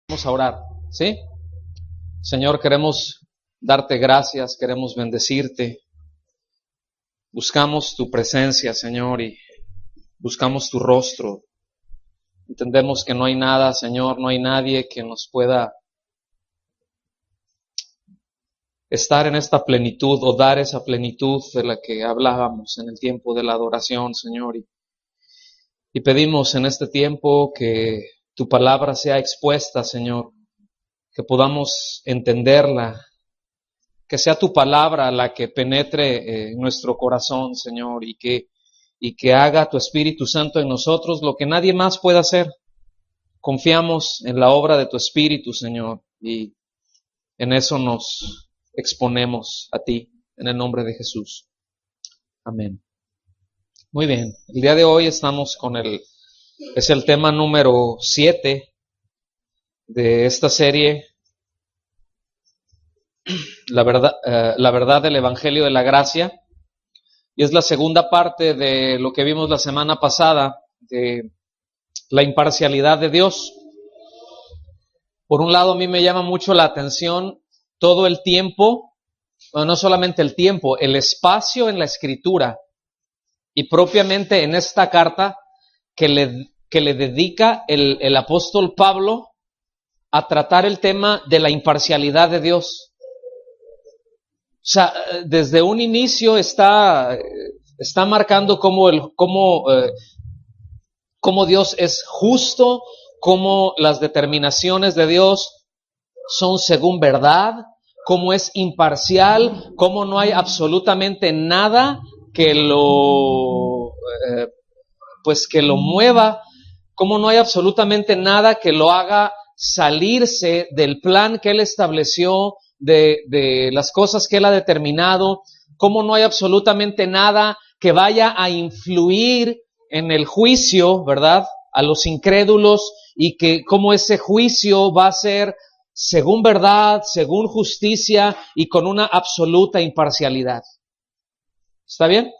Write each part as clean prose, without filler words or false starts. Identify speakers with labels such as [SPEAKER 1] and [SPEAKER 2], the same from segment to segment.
[SPEAKER 1] Vamos a orar, ¿sí? Señor, queremos darte gracias, queremos bendecirte. Buscamos tu presencia, Señor, y buscamos tu rostro. Entendemos que no hay nada, Señor, no hay nadie que nos pueda estar en esta plenitud o dar esa plenitud de la que hablábamos en el tiempo de la adoración, Señor. Y pedimos en este tiempo que tu palabra sea expuesta, Señor, que podamos entenderla, que sea tu palabra la que penetre en nuestro corazón, Señor, y que haga tu Espíritu Santo en nosotros lo que nadie más puede hacer. Confiamos en la obra de tu Espíritu, Señor, y en eso nos exponemos a ti, en el nombre de Jesús. Amén. Muy bien, el día de hoy estamos es el tema número 7 de esta serie, la verdad del Evangelio de la Gracia, y es la segunda parte de lo que vimos la semana pasada, de la imparcialidad de Dios. Por un lado, a mí me llama mucho la atención todo el tiempo, no solamente el tiempo, el espacio en la Escritura, y propiamente en esta carta que le dedica el apóstol Pablo a tratar el tema de la imparcialidad de Dios. O sea, desde un inicio está marcando cómo Dios es justo, cómo las determinaciones de Dios son según verdad, cómo es imparcial, cómo no hay absolutamente nada que lo mueva, cómo no hay absolutamente nada que lo haga salirse del plan que Él estableció, de las cosas que Él ha determinado, cómo no hay absolutamente nada que vaya a influir en el juicio, ¿verdad?, a los incrédulos, y que cómo ese juicio va a ser según verdad, según justicia y con una absoluta imparcialidad. ¿Está bien?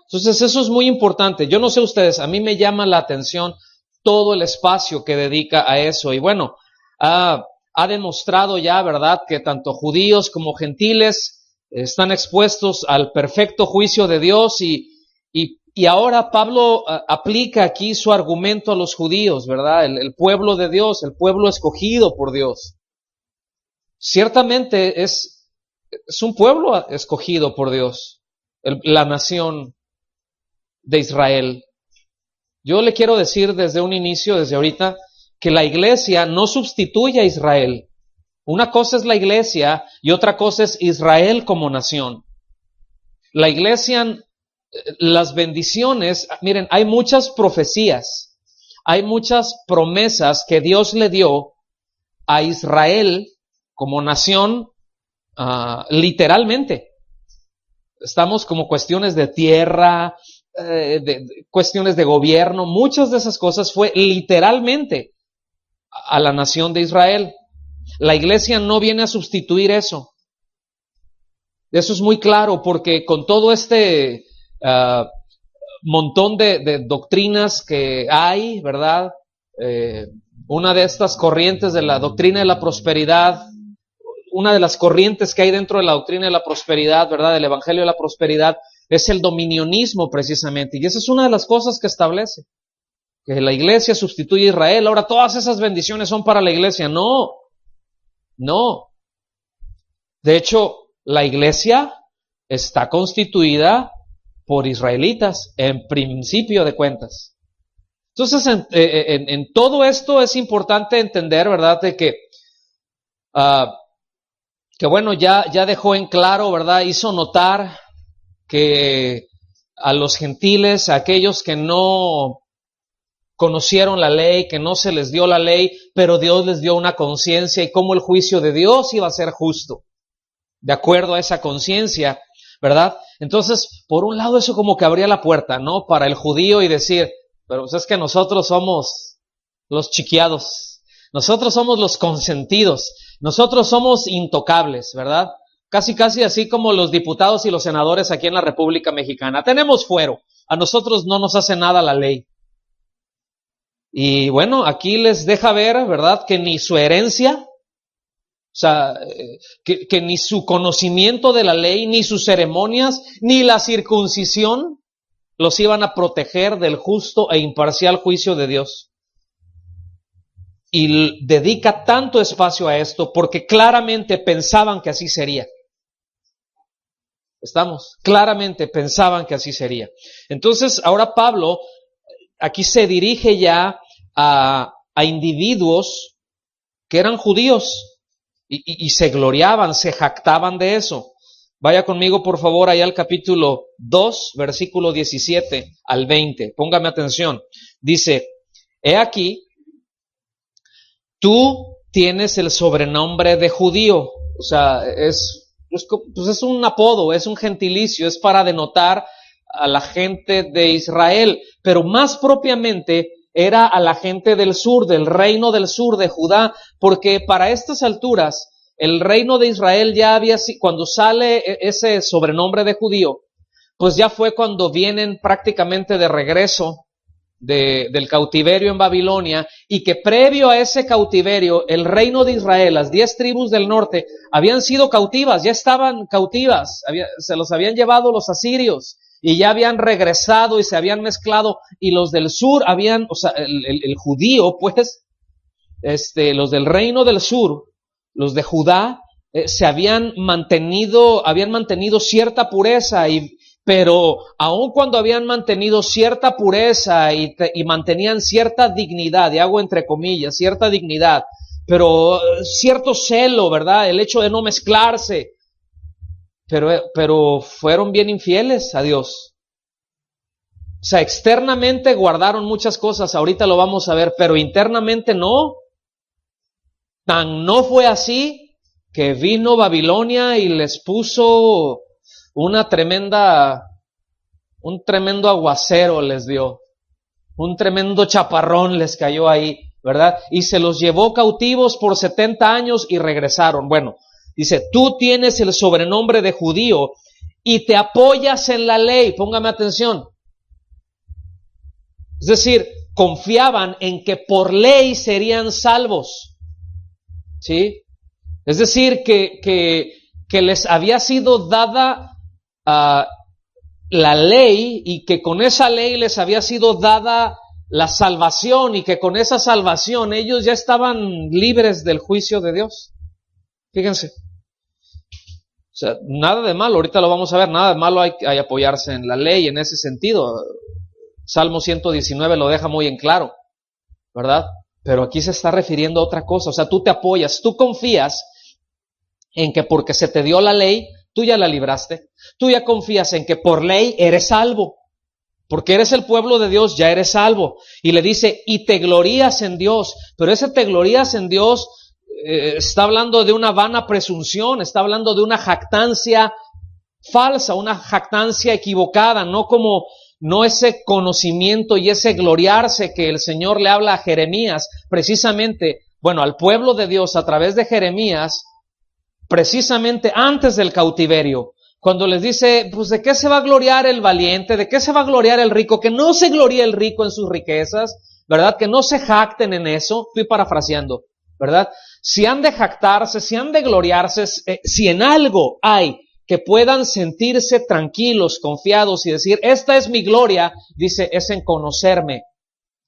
[SPEAKER 1] Entonces eso es muy importante. Yo no sé ustedes, a mí me llama la atención todo el espacio que dedica a eso. Y bueno, ha demostrado ya, ¿verdad?, que tanto judíos como gentiles están expuestos al perfecto juicio de Dios, y ahora Pablo aplica aquí su argumento a los judíos, ¿verdad? El pueblo de Dios, el pueblo escogido por Dios. Ciertamente es un pueblo escogido por Dios, la nación de Israel. Yo le quiero decir desde un inicio, desde ahorita, que la iglesia no sustituye a Israel. Una cosa es la iglesia y otra cosa es Israel como nación. La iglesia, las bendiciones, miren, hay muchas profecías, hay muchas promesas que Dios le dio a Israel como nación, literalmente. Estamos como cuestiones de tierra, de cuestiones de gobierno, muchas de esas cosas fue literalmente a la nación de Israel. La iglesia no viene a sustituir eso. Eso es muy claro, porque con todo este montón de doctrinas que hay, ¿verdad? Una de estas corrientes de la doctrina de la prosperidad, una de las corrientes que hay dentro de la doctrina de la prosperidad, ¿verdad?, del evangelio de la prosperidad, es el dominionismo precisamente. Y esa es una de las cosas que establece, que la iglesia sustituye a Israel. Ahora todas esas bendiciones son para la iglesia. No. De hecho, la iglesia está constituida por israelitas, en principio de cuentas. Entonces, en todo esto es importante entender, ¿verdad?, de que bueno, ya dejó en claro, ¿verdad?, hizo notar que a los gentiles, a aquellos que no conocieron la ley, que no se les dio la ley, pero Dios les dio una conciencia, y cómo el juicio de Dios iba a ser justo, de acuerdo a esa conciencia, ¿verdad? Entonces, por un lado, eso como que abría la puerta, ¿no?, para el judío, y decir, pero pues es que nosotros somos los chiquiados, nosotros somos los consentidos, nosotros somos intocables, ¿verdad? Casi así como los diputados y los senadores aquí en la República Mexicana. Tenemos fuero, a nosotros no nos hace nada la ley. Y bueno, aquí les deja ver, ¿verdad?, que ni su herencia, o sea, que ni su conocimiento de la ley, ni sus ceremonias, ni la circuncisión los iban a proteger del justo e imparcial juicio de Dios. Y dedica tanto espacio a esto porque claramente pensaban que así sería. ¿Estamos? Claramente pensaban que así sería. Entonces, ahora Pablo aquí se dirige ya a individuos que eran judíos y se gloriaban, se jactaban de eso. Vaya conmigo, por favor, allá al capítulo 2, versículo 17 al 20. Póngame atención. Dice, he aquí, tú tienes el sobrenombre de judío. O sea, es un apodo, es un gentilicio, es para denotar a la gente de Israel, pero más propiamente era a la gente del sur, del reino del sur de Judá, porque para estas alturas el reino de Israel ya había, cuando sale ese sobrenombre de judío, pues ya fue cuando vienen prácticamente de regreso del cautiverio en Babilonia, y que previo a ese cautiverio el reino de Israel, las 10 tribus del norte habían sido cautivas, ya estaban cautivas, se los habían llevado los asirios y ya habían regresado y se habían mezclado, y los del sur habían, o sea, el judío, pues, los del reino del sur, los de Judá, se habían mantenido cierta pureza, pero aun cuando habían mantenido cierta pureza y mantenían cierta dignidad, y hago entre comillas, cierta dignidad, pero cierto celo, ¿verdad? El hecho de no mezclarse, pero fueron bien infieles a Dios. O sea, externamente guardaron muchas cosas, ahorita lo vamos a ver, pero internamente no. Tan no fue así que vino Babilonia y les puso un tremendo aguacero les dio, un tremendo chaparrón les cayó ahí, ¿verdad? Y se los llevó cautivos por 70 años y regresaron. Bueno, dice, tú tienes el sobrenombre de judío y te apoyas en la ley. Póngame atención. Es decir, confiaban en que por ley serían salvos. ¿Sí? Es decir, que les había sido dada la ley, y que con esa ley les había sido dada la salvación, y que con esa salvación ellos ya estaban libres del juicio de Dios. Fíjense. O sea, nada de malo, ahorita lo vamos a ver, nada de malo hay apoyarse en la ley en ese sentido. Salmo 119 lo deja muy en claro, ¿verdad? Pero aquí se está refiriendo a otra cosa. O sea, tú te apoyas, tú confías en que porque se te dio la ley, tú ya la libraste. Tú ya confías en que por ley eres salvo. Porque eres el pueblo de Dios, ya eres salvo. Y le dice, y te glorías en Dios. Pero ese te glorías en Dios está hablando de una vana presunción, está hablando de una jactancia falsa, una jactancia equivocada, no ese conocimiento y ese gloriarse que el Señor le habla a Jeremías, precisamente, bueno, al pueblo de Dios a través de Jeremías, precisamente antes del cautiverio, cuando les dice, pues ¿de qué se va a gloriar el valiente? ¿De qué se va a gloriar el rico? Que no se gloríe el rico en sus riquezas, ¿verdad? Que no se jacten en eso. Estoy parafraseando, ¿verdad? Si han de jactarse, si han de gloriarse, si en algo hay que puedan sentirse tranquilos, confiados y decir, esta es mi gloria, dice, es en conocerme,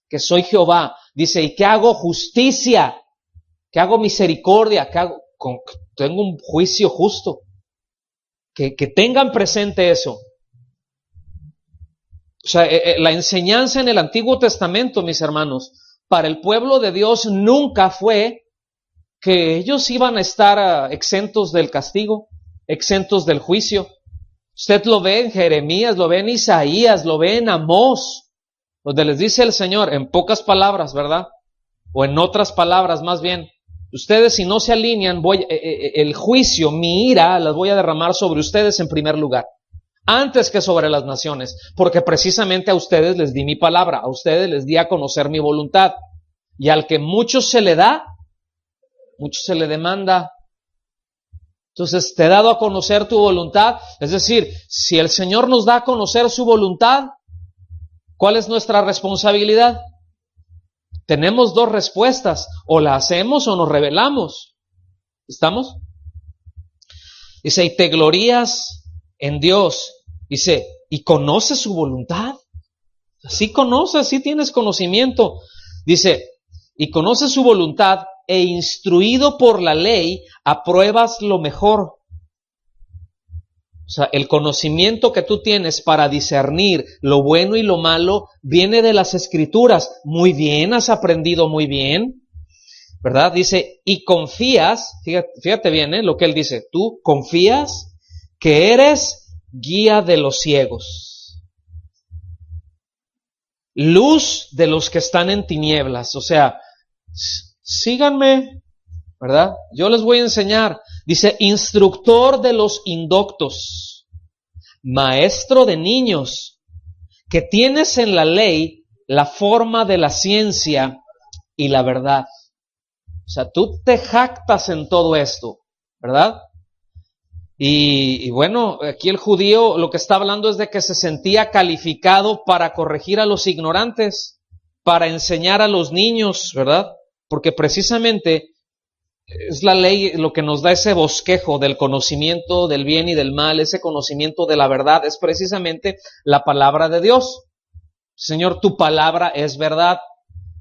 [SPEAKER 1] que soy Jehová. Dice, y que hago justicia, que hago misericordia, tengo un juicio justo. Que tengan presente eso. O sea, la enseñanza en el Antiguo Testamento, mis hermanos, para el pueblo de Dios nunca fue que ellos iban a estar exentos del castigo, exentos del juicio. Usted lo ve en Jeremías, lo ve en Isaías, lo ve en Amós, donde les dice el Señor, en pocas palabras, ¿verdad? O en otras palabras más bien, ustedes si no se alinean, el juicio, mi ira, las voy a derramar sobre ustedes en primer lugar, antes que sobre las naciones, porque precisamente a ustedes les di mi palabra, a ustedes les di a conocer mi voluntad, y al que mucho se le da, mucho se le demanda. Entonces, te he dado a conocer tu voluntad, es decir, si el Señor nos da a conocer su voluntad, ¿cuál es nuestra responsabilidad? tenemos dos respuestas: o la hacemos o nos rebelamos. ¿Estamos? Dice, y te glorías en Dios. Dice, y conoces su voluntad. Sí conoces, sí tienes conocimiento. Dice, y conoces su voluntad, e instruido por la ley, apruebas lo mejor. O sea, el conocimiento que tú tienes para discernir lo bueno y lo malo viene de las Escrituras. Muy bien, has aprendido muy bien, ¿verdad? Dice, y confías, fíjate bien, lo que él dice, tú confías que eres guía de los ciegos, luz de los que están en tinieblas. O sea, síganme, ¿verdad? Yo les voy a enseñar. Dice, instructor de los indoctos, maestro de niños, que tienes en la ley la forma de la ciencia y la verdad. O sea, tú te jactas en todo esto, ¿verdad? Y bueno, aquí el judío lo que está hablando es de que se sentía calificado para corregir a los ignorantes, para enseñar a los niños, ¿verdad? Porque precisamente es la ley lo que nos da ese bosquejo del conocimiento del bien y del mal, ese conocimiento de la verdad, es precisamente la palabra de Dios. Señor, tu palabra es verdad,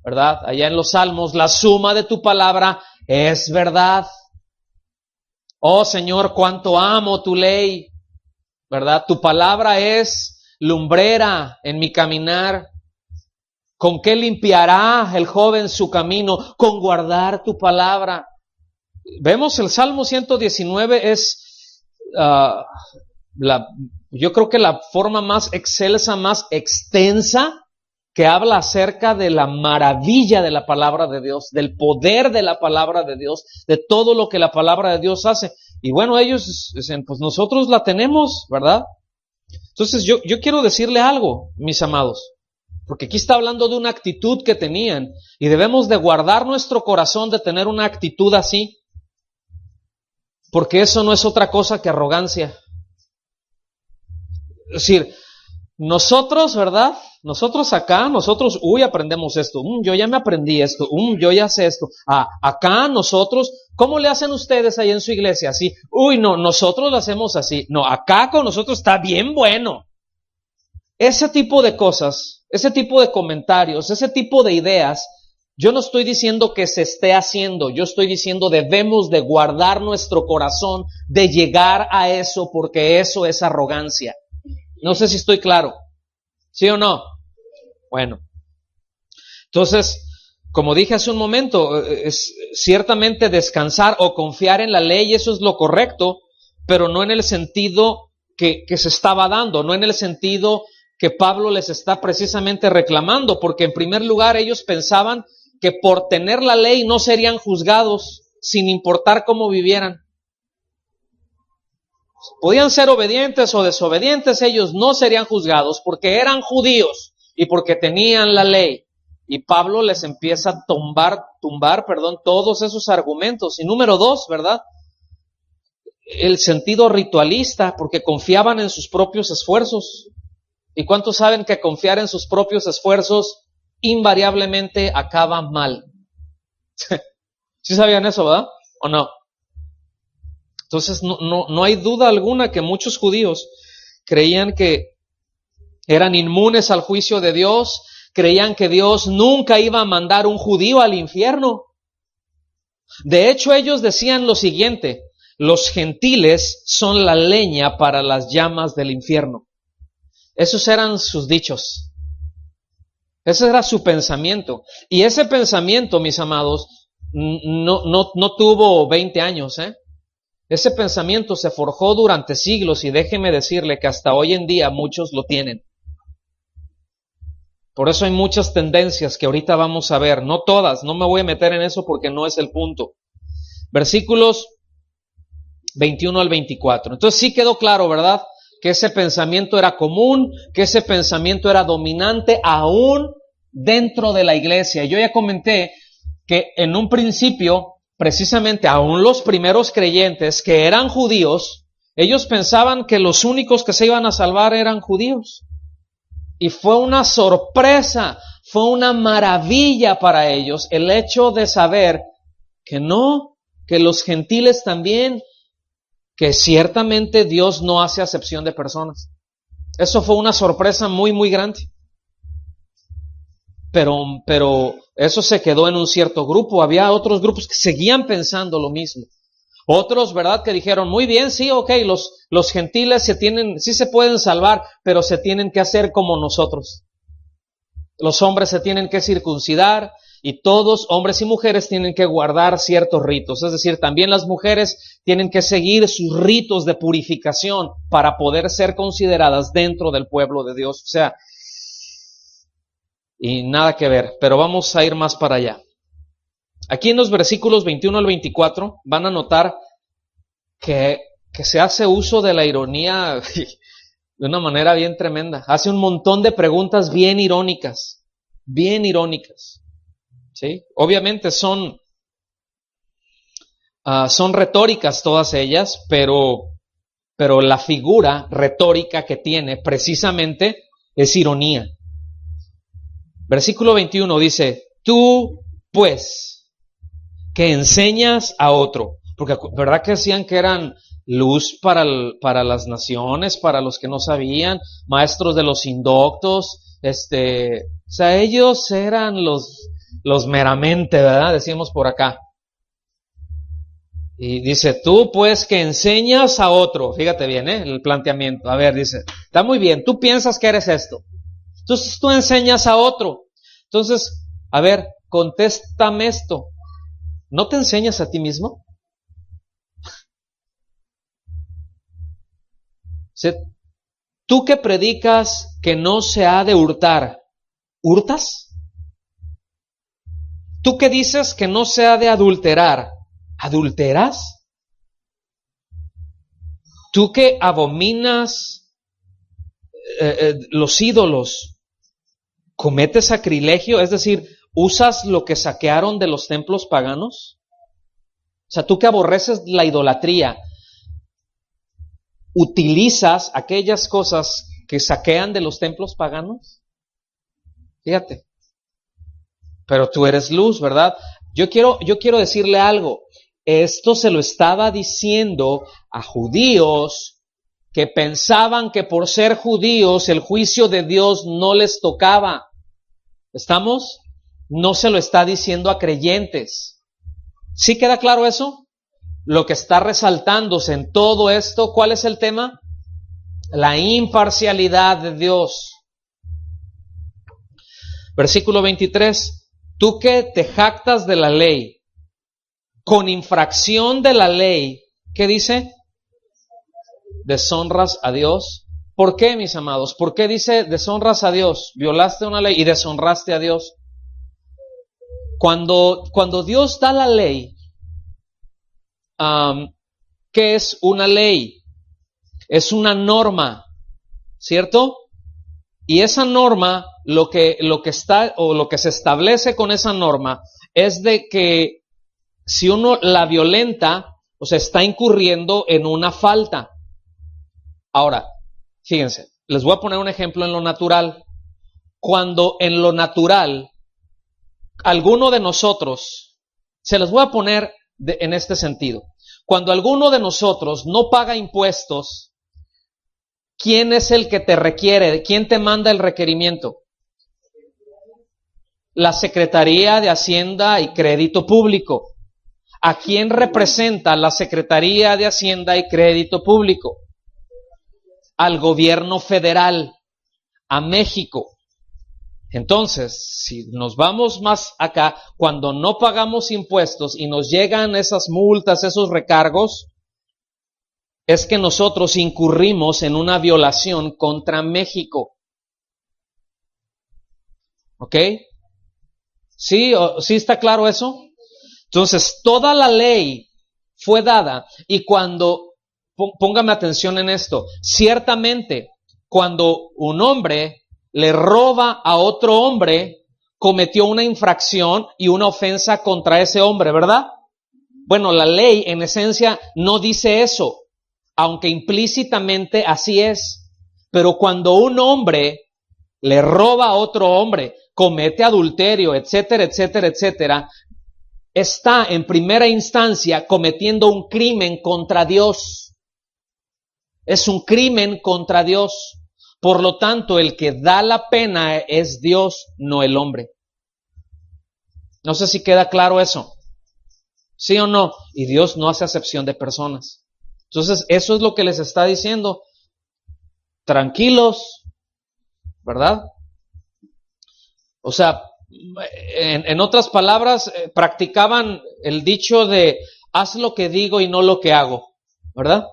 [SPEAKER 1] ¿verdad? Allá en los Salmos, la suma de tu palabra es verdad. Oh Señor, cuánto amo tu ley, ¿verdad? Tu palabra es lumbrera en mi caminar. ¿Con qué limpiará el joven su camino? Con guardar tu palabra. Vemos el Salmo 119 es yo creo que la forma más excelsa, más extensa, que habla acerca de la maravilla de la palabra de Dios, del poder de la palabra de Dios, de todo lo que la palabra de Dios hace. Y bueno, ellos dicen, pues nosotros la tenemos, ¿verdad? Entonces yo quiero decirle algo, mis amados, porque aquí está hablando de una actitud que tenían, y debemos de guardar nuestro corazón de tener una actitud así, porque eso no es otra cosa que arrogancia. Es decir, nosotros, ¿verdad? Nosotros acá, aprendemos esto. Yo ya me aprendí esto. Yo ya sé esto. Acá nosotros, ¿cómo le hacen ustedes ahí en su iglesia? Así. No, nosotros lo hacemos así. No, acá con nosotros está bien bueno. Ese tipo de cosas, ese tipo de comentarios, ese tipo de ideas, yo no estoy diciendo que se esté haciendo, yo estoy diciendo debemos de guardar nuestro corazón de llegar a eso, porque eso es arrogancia. No sé si estoy claro. ¿Sí o no? Bueno. Entonces, como dije hace un momento, es ciertamente descansar o confiar en la ley, eso es lo correcto, pero no en el sentido que se estaba dando, no en el sentido que Pablo les está precisamente reclamando, porque en primer lugar ellos pensaban que por tener la ley no serían juzgados, sin importar cómo vivieran. Podían ser obedientes o desobedientes, ellos no serían juzgados porque eran judíos y porque tenían la ley. Y Pablo les empieza a tumbar todos esos argumentos. Y número 2, ¿verdad? El sentido ritualista, porque confiaban en sus propios esfuerzos. ¿Y cuántos saben que confiar en sus propios esfuerzos invariablemente acaba mal? ¿Sí sabían eso, verdad? ¿O no? Entonces no hay duda alguna que muchos judíos creían que eran inmunes al juicio de Dios, creían que Dios nunca iba a mandar un judío al infierno. De hecho, ellos decían lo siguiente: los gentiles son la leña para las llamas del infierno. Esos eran sus dichos. Ese era su pensamiento. Y ese pensamiento, mis amados, no tuvo 20 años, Ese pensamiento se forjó durante siglos y déjeme decirle que hasta hoy en día muchos lo tienen. Por eso hay muchas tendencias que ahorita vamos a ver, no todas, no me voy a meter en eso porque no es el punto. Versículos 21 al 24. Entonces sí quedó claro, ¿verdad? Que ese pensamiento era común, que ese pensamiento era dominante aún dentro de la iglesia. Yo ya comenté que en un principio, precisamente aún los primeros creyentes que eran judíos, ellos pensaban que los únicos que se iban a salvar eran judíos. Y fue una sorpresa Fue una maravilla para ellos el hecho de saber que no, que los gentiles también, que ciertamente Dios no hace acepción de personas. Eso fue una sorpresa muy, muy grande. Pero eso se quedó en un cierto grupo. Había otros grupos que seguían pensando lo mismo. Otros, ¿verdad?, que dijeron, muy bien, sí, ok, los gentiles sí se pueden salvar, pero se tienen que hacer como nosotros. Los hombres se tienen que circuncidar y todos, hombres y mujeres, tienen que guardar ciertos ritos. Es decir, también las mujeres tienen que seguir sus ritos de purificación para poder ser consideradas dentro del pueblo de Dios. O sea, y nada que ver, pero vamos a ir más para allá. Aquí en los versículos 21 al 24 van a notar que se hace uso de la ironía de una manera bien tremenda. Hace un montón de preguntas bien irónicas, ¿sí? Obviamente son retóricas todas ellas, pero la figura retórica que tiene precisamente es ironía. Versículo 21 dice, tú pues, que enseñas a otro, porque ¿verdad que decían que eran luz para las naciones, para los que no sabían, maestros de los indoctos, o sea, ellos eran los meramente, ¿verdad? Decimos por acá. Y dice, tú pues que enseñas a otro, fíjate bien, el planteamiento, a ver, dice, está muy bien, tú piensas que eres esto, entonces tú enseñas a otro, entonces, a ver, contéstame esto, ¿no te enseñas a ti mismo? Tú que predicas que no se ha de hurtar, ¿hurtas? Tú que dices que no se ha de adulterar, ¿adulteras? Tú que abominas los ídolos, ¿cometes sacrilegio? Es decir, ¿usas lo que saquearon de los templos paganos? O sea, tú que aborreces la idolatría, ¿utilizas aquellas cosas que saquean de los templos paganos? Fíjate. Pero tú eres luz, ¿verdad? Yo quiero decirle algo. Esto se lo estaba diciendo a judíos que pensaban que por ser judíos el juicio de Dios no les tocaba. ¿Estamos? No se lo está diciendo a creyentes. ¿Sí queda claro eso? Lo que está resaltándose en todo esto, ¿cuál es el tema? La imparcialidad de Dios. Versículo 23. Tú que te jactas de la ley, con infracción de la ley, ¿qué dice? Deshonras a Dios. ¿Por qué, mis amados? ¿Por qué dice deshonras a Dios? Violaste una ley y deshonraste a Dios. Cuando Dios da la ley, ¿qué es una ley? Es una norma, ¿cierto? Y esa norma, lo que se establece con esa norma es de que si uno la violenta, o sea, está incurriendo en una falta. Ahora, fíjense, les voy a poner un ejemplo en lo natural. Cuando en lo natural, alguno de nosotros, se los voy a poner en este sentido. Cuando alguno de nosotros no paga impuestos, ¿quién es el que te requiere? ¿Quién te manda el requerimiento? La Secretaría de Hacienda y Crédito Público. ¿A quién representa la Secretaría de Hacienda y Crédito Público? Al gobierno federal, a México. Entonces, si nos vamos más acá, cuando no pagamos impuestos y nos llegan esas multas, esos recargos, es que nosotros incurrimos en una violación contra México. ¿Ok? ¿Sí está claro eso? Entonces, toda la ley fue dada y cuando, póngame atención en esto, ciertamente, cuando un hombre le roba a otro hombre, cometió una infracción y una ofensa contra ese hombre, ¿verdad? Bueno, la ley en esencia no dice eso, aunque implícitamente así es. Pero cuando un hombre le roba a otro hombre, comete adulterio, etcétera, etcétera, etcétera, está en primera instancia cometiendo un crimen contra Dios. Es un crimen contra Dios. Por lo tanto, el que da la pena es Dios, no el hombre. No sé si queda claro eso. ¿Sí o no? Y Dios no hace acepción de personas. Entonces, eso es lo que les está diciendo. Tranquilos, ¿verdad? O sea, en otras palabras, practicaban el dicho de haz lo que digo y no lo que hago, ¿verdad?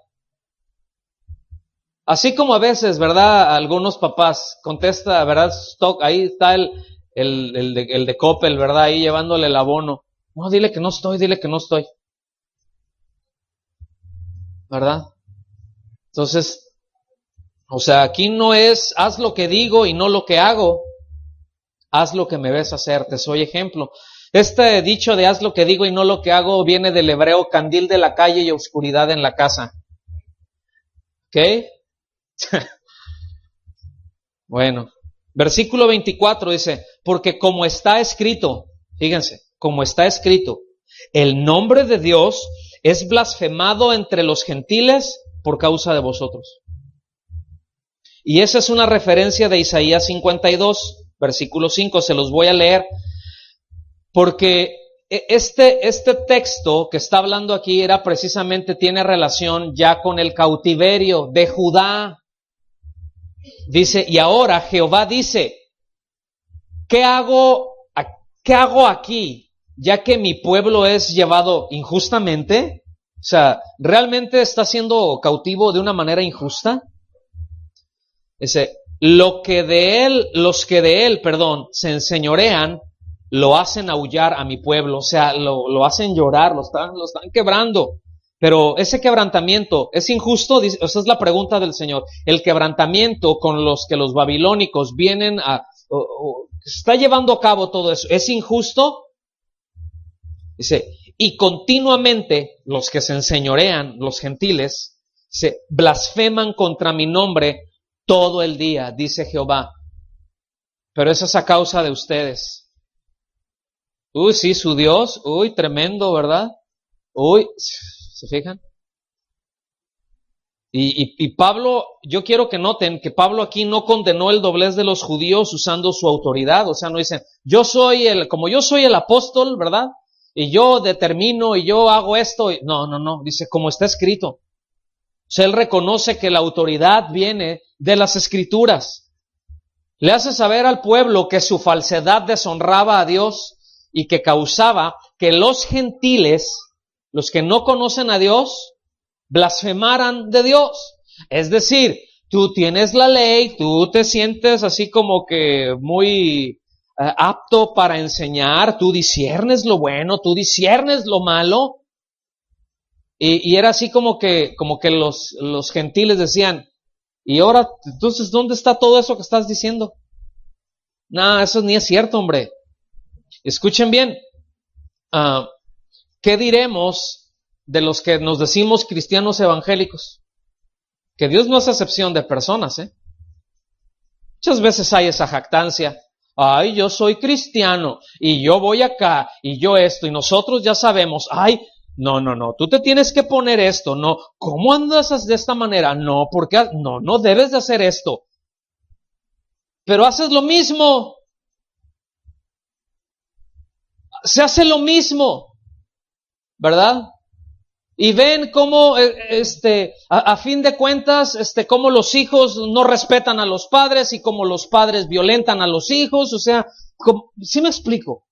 [SPEAKER 1] Así como a veces, ¿verdad? Algunos papás contesta, ¿verdad? Stock, ahí está el de Coppel, ¿verdad? Ahí llevándole el abono. No, dile que no estoy, ¿verdad? Entonces, o sea, aquí no es haz lo que digo y no lo que hago. Haz lo que me ves hacer, te soy ejemplo. Este dicho de haz lo que digo y no lo que hago viene del hebreo candil de la calle y oscuridad en la casa. ¿Ok? Bueno, versículo 24 dice, porque como está escrito, fíjense, como está escrito, el nombre de Dios es blasfemado entre los gentiles por causa de vosotros. Y esa es una referencia de Isaías 52, versículo 5, se los voy a leer, porque este texto que está hablando aquí era precisamente, tiene relación ya con el cautiverio de Judá. Dice, y ahora Jehová dice, ¿qué hago aquí, ya que mi pueblo es llevado injustamente? O sea, ¿realmente está siendo cautivo de una manera injusta? Dice, los que de él, se enseñorean, lo hacen aullar a mi pueblo, o sea, lo hacen llorar, lo están quebrando. Pero ese quebrantamiento, ¿es injusto? Esa es la pregunta del Señor. El quebrantamiento con los que los babilónicos vienen está llevando a cabo todo eso, ¿es injusto? Dice, y continuamente los que se enseñorean, los gentiles, se blasfeman contra mi nombre todo el día, dice Jehová. Pero eso es a causa de ustedes. Uy, sí, su Dios, uy, tremendo, ¿verdad? Uy, ¿se fijan? Y Pablo, yo quiero que noten que Pablo aquí no condenó el doblez de los judíos usando su autoridad. O sea, no dicen, como yo soy el apóstol, ¿verdad? Y yo determino y yo hago esto. No, dice, como está escrito. O sea, él reconoce que la autoridad viene de las escrituras. Le hace saber al pueblo que su falsedad deshonraba a Dios y que causaba que los gentiles, los que no conocen a Dios, blasfemaran de Dios. Es decir, tú tienes la ley, tú te sientes así como que muy apto para enseñar, tú disciernes lo bueno, tú disciernes lo malo. Y era así como que los gentiles decían, y ahora, entonces, ¿dónde está todo eso que estás diciendo? No, eso ni es cierto, hombre. Escuchen bien. ¿Qué diremos de los que nos decimos cristianos evangélicos? Que Dios no hace excepción de personas, ¿eh? Muchas veces hay esa jactancia. Ay, yo soy cristiano, y yo voy acá, y yo esto, y nosotros ya sabemos. Ay, no, tú te tienes que poner esto. No, ¿cómo andas de esta manera? No, porque no debes de hacer esto. Pero haces lo mismo. Se hace lo mismo, ¿verdad? Y ven cómo, a fin de cuentas, cómo los hijos no respetan a los padres y cómo los padres violentan a los hijos. O sea, ¿sí me explico?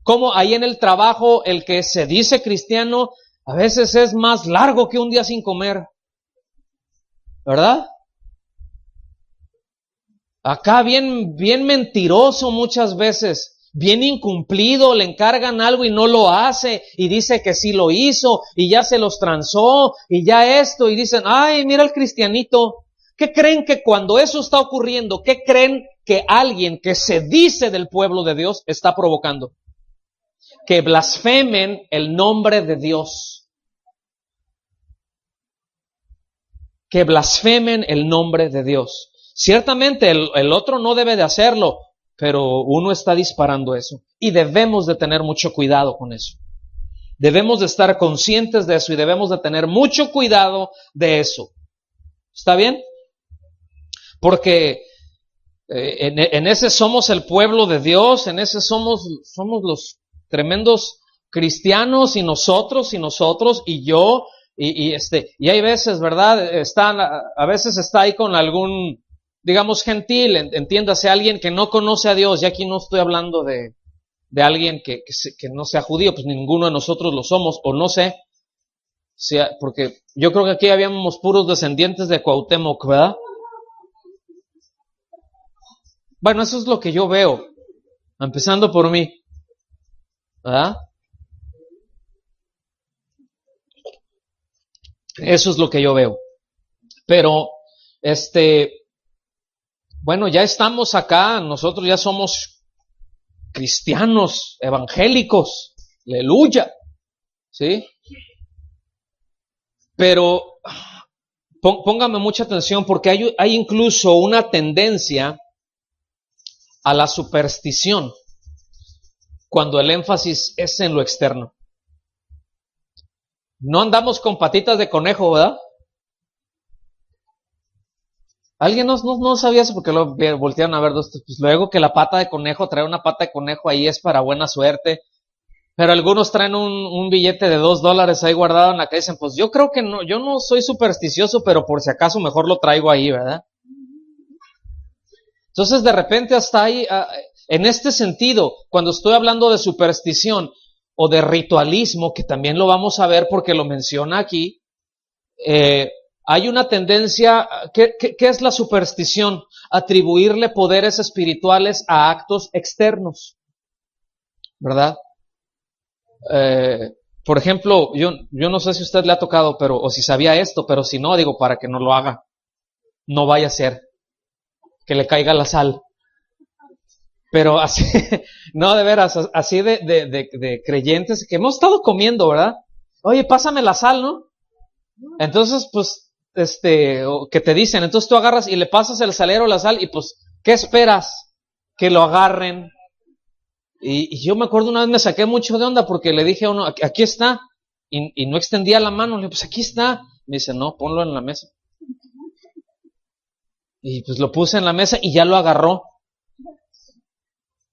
[SPEAKER 1] Cómo ahí en el trabajo el que se dice cristiano a veces es más largo que un día sin comer, ¿verdad? Acá bien mentiroso muchas veces. Bien incumplido, le encargan algo y no lo hace, y dice que sí lo hizo, y ya se los transó, y ya esto, y dicen, ay, mira el cristianito. ¿Qué creen que cuando eso está ocurriendo, qué creen que alguien que se dice del pueblo de Dios está provocando? Que blasfemen el nombre de Dios. Que blasfemen el nombre de Dios. Ciertamente el otro no debe de hacerlo, pero uno está disparando eso. Y debemos de tener mucho cuidado con eso. Debemos de estar conscientes de eso y debemos de tener mucho cuidado de eso. ¿Está bien? Porque en ese somos el pueblo de Dios, en ese somos los tremendos cristianos y nosotros y yo y hay veces, ¿verdad? A veces está ahí con algún, digamos, gentil, entiéndase, alguien que no conoce a Dios. Y aquí no estoy hablando de alguien que no sea judío, pues ninguno de nosotros lo somos, o no sé, porque yo creo que aquí habíamos puros descendientes de Cuauhtémoc, ¿verdad? Bueno, eso es lo que yo veo, empezando por mí, ¿verdad? Eso es lo que yo veo. Pero, bueno, ya estamos acá, nosotros ya somos cristianos, evangélicos, aleluya, ¿sí? Pero póngame mucha atención porque hay incluso una tendencia a la superstición cuando el énfasis es en lo externo. No andamos con patitas de conejo, ¿verdad? ¿Alguien no sabía eso? Porque lo voltearon a ver dos, pues luego que la pata de conejo, traer una pata de conejo ahí es para buena suerte. Pero algunos traen un billete de $2 ahí guardado en la que dicen, pues yo creo que no, yo no soy supersticioso, pero por si acaso mejor lo traigo ahí, ¿verdad? Entonces de repente hasta ahí, en este sentido, cuando estoy hablando de superstición o de ritualismo, que también lo vamos a ver porque lo menciona aquí, hay una tendencia, ¿qué es la superstición? Atribuirle poderes espirituales a actos externos, ¿verdad? Por ejemplo, yo no sé si a usted le ha tocado, o si sabía esto, pero si no, digo, para que no lo haga, no vaya a ser que le caiga la sal. Pero así, no, de veras, así de creyentes que hemos estado comiendo, ¿verdad? Oye, pásame la sal, ¿no? Entonces, pues, que te dicen, entonces tú agarras y le pasas el salero, la sal, y pues, ¿qué esperas? Que lo agarren. Y yo me acuerdo una vez me saqué mucho de onda porque le dije a uno, aquí está, y no extendía la mano, le dije, pues aquí está. Me dice, no, ponlo en la mesa. Y pues lo puse en la mesa y ya lo agarró.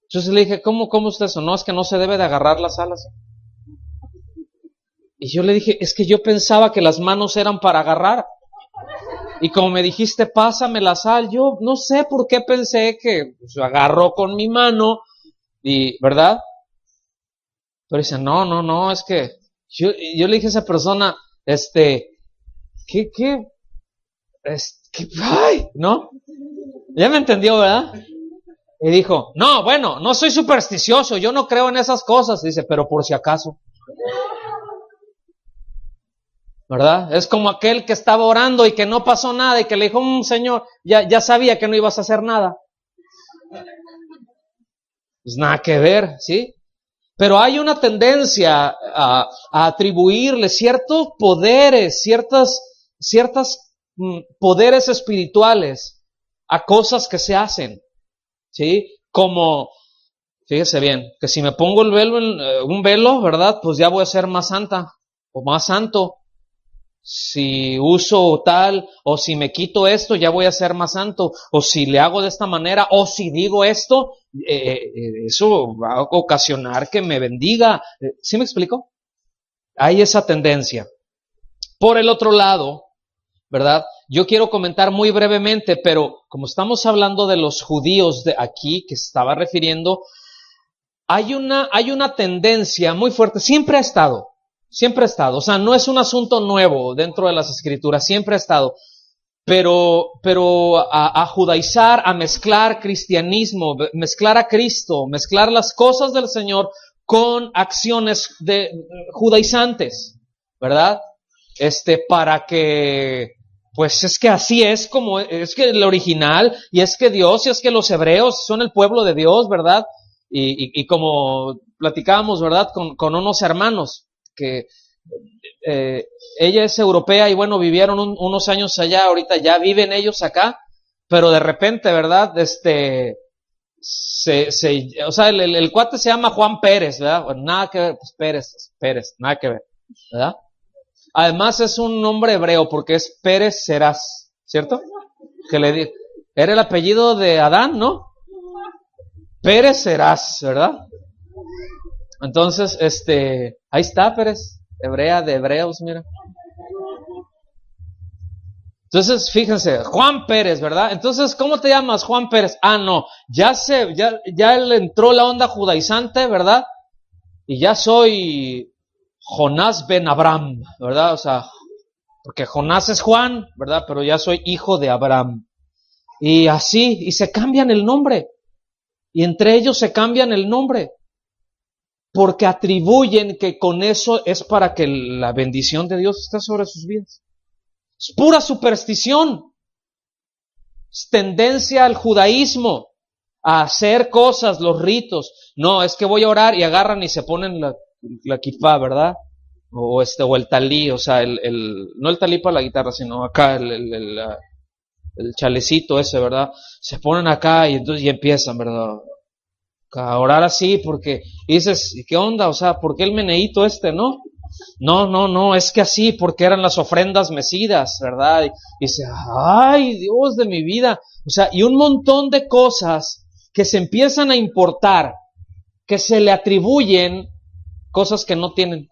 [SPEAKER 1] Entonces le dije, ¿cómo usted eso? No, es que no se debe de agarrar las alas. Y yo le dije, es que yo pensaba que las manos eran para agarrar. Y como me dijiste, pásame la sal, yo no sé por qué pensé que pues, agarró con mi mano, y, ¿verdad? Pero dice, no, es que yo le dije a esa persona, ay, ¿no? Ya me entendió, ¿verdad? Y dijo, no, bueno, no soy supersticioso, yo no creo en esas cosas. Dice, pero por si acaso. ¿Verdad? Es como aquel que estaba orando y que no pasó nada y que le dijo, Señor, ya sabía que no ibas a hacer nada. Pues nada que ver, ¿sí? Pero hay una tendencia a atribuirle ciertos poderes, ciertas poderes espirituales a cosas que se hacen, ¿sí? Como, fíjese bien, que si me pongo un velo, ¿verdad? Pues ya voy a ser más santa o más santo. Si uso tal, o si me quito esto, ya voy a ser más santo, o si le hago de esta manera, o si digo esto, eso va a ocasionar que me bendiga. ¿Sí me explico? Hay esa tendencia. Por el otro lado, ¿verdad? Yo quiero comentar muy brevemente, pero como estamos hablando de los judíos de aquí, que se estaba refiriendo, hay una tendencia muy fuerte, siempre ha estado, o sea, no es un asunto nuevo dentro de las escrituras, siempre ha estado, pero a judaizar, a mezclar cristianismo, mezclar a Cristo, mezclar las cosas del Señor con acciones de judaizantes, ¿verdad? Para que, pues es que así es como, es que el original, y es que Dios, y es que los hebreos son el pueblo de Dios, ¿verdad? Y como platicábamos, ¿verdad? Con unos hermanos, que ella es europea y bueno, vivieron unos años allá, ahorita ya viven ellos acá, pero de repente, ¿verdad? o sea, el cuate se llama Juan Pérez, ¿verdad? Bueno, nada que ver, pues Pérez, nada que ver, ¿verdad? Además es un nombre hebreo porque es Pérez Serás, ¿cierto? Que le di, era el apellido de Adán, ¿no? Pérez Serás, ¿verdad? Entonces, ahí está Pérez, hebrea de hebreos, mira. Entonces, fíjense, Juan Pérez, ¿verdad? Entonces, ¿cómo te llamas, Juan Pérez? Ah, no, ya le entró la onda judaizante, ¿verdad? Y ya soy Jonás ben Abraham, ¿verdad? O sea, porque Jonás es Juan, ¿verdad? Pero ya soy hijo de Abraham. Y así, y se cambian el nombre. Y entre ellos se cambian el nombre. Porque atribuyen que con eso es para que la bendición de Dios esté sobre sus vidas. Es pura superstición. Es tendencia al judaísmo, a hacer cosas, los ritos. No, es que voy a orar y agarran y se ponen la kipá, ¿verdad? O el talí, o sea, no el talí para la guitarra, sino acá el chalecito ese, ¿verdad? Se ponen acá y entonces y empiezan, ¿verdad? A orar así porque dices, ¿qué onda? O sea, ¿por qué el meneíto no? No, es que así, porque eran las ofrendas mecidas, ¿verdad? Y dice, ay, Dios de mi vida. O sea, y un montón de cosas que se empiezan a importar, que se le atribuyen cosas que no tienen.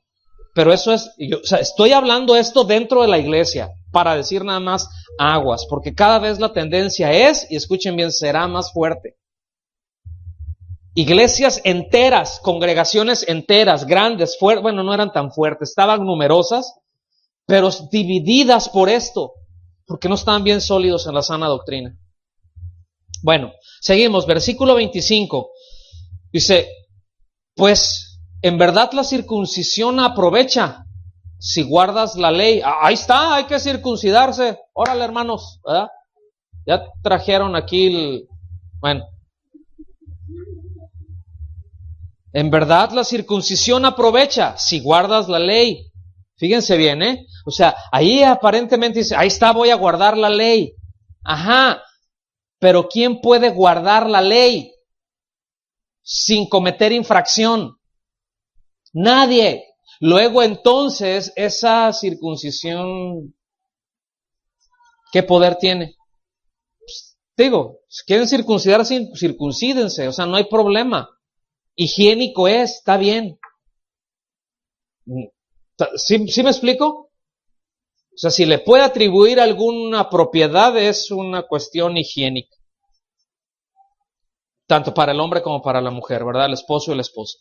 [SPEAKER 1] Pero eso es, o sea, estoy hablando esto dentro de la iglesia, para decir nada más aguas, porque cada vez la tendencia es, y escuchen bien, será más fuerte. Iglesias enteras, congregaciones enteras, grandes, fuertes, bueno, no eran tan fuertes, estaban numerosas, pero divididas por esto, porque no estaban bien sólidos en la sana doctrina. Bueno, seguimos, versículo 25. Dice, pues, en verdad la circuncisión aprovecha si guardas la ley. Ahí está, hay que circuncidarse. Órale, hermanos, ¿verdad? Ya trajeron aquí bueno. En verdad la circuncisión aprovecha si guardas la ley. Fíjense bien, ¿eh? O sea, ahí aparentemente dice, ahí está, voy a guardar la ley. Ajá, pero ¿quién puede guardar la ley sin cometer infracción? Nadie. Luego entonces, esa circuncisión, ¿qué poder tiene? Pues, digo, si quieren circuncidarse, circuncídense, o sea, no hay problema. Higiénico está bien. ¿Sí me explico? O sea, si le puede atribuir alguna propiedad, es una cuestión higiénica. Tanto para el hombre como para la mujer, ¿verdad? El esposo y la esposa.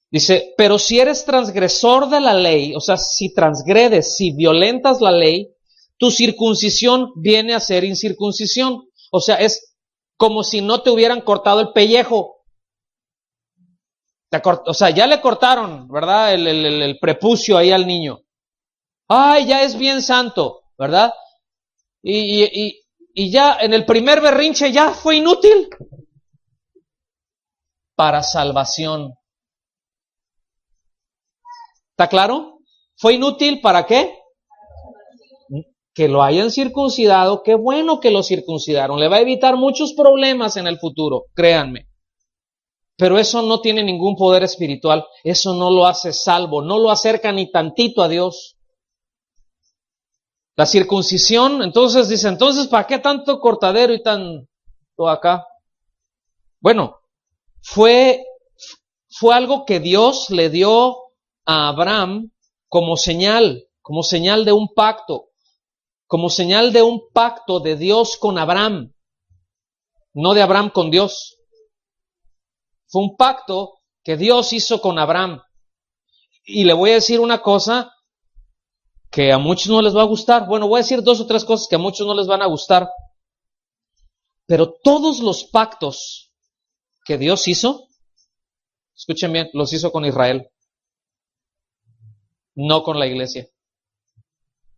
[SPEAKER 1] Dice, pero si eres transgresor de la ley, o sea, si transgredes, si violentas la ley, tu circuncisión viene a ser incircuncisión. O sea, es como si no te hubieran cortado el pellejo. O sea, ya le cortaron, ¿verdad? El prepucio ahí al niño. Ay, ya es bien santo, ¿verdad? Y ya en el primer berrinche ya fue inútil. Para salvación. ¿Está claro? ¿Fue inútil para qué? Que lo hayan circuncidado, qué bueno que lo circuncidaron. Le va a evitar muchos problemas en el futuro, créanme. Pero eso no tiene ningún poder espiritual, eso no lo hace salvo, no lo acerca ni tantito a Dios. La circuncisión, entonces dice, entonces ¿para qué tanto cortadero y tanto acá? Bueno, fue algo que Dios le dio a Abraham como señal de un pacto, de Dios con Abraham, no de Abraham con Dios. Fue un pacto que Dios hizo con Abraham. Y le voy a decir una cosa que a muchos no les va a gustar. Bueno, voy a decir 2 o 3 cosas que a muchos no les van a gustar. Pero todos los pactos que Dios hizo, escuchen bien, los hizo con Israel, no con la iglesia.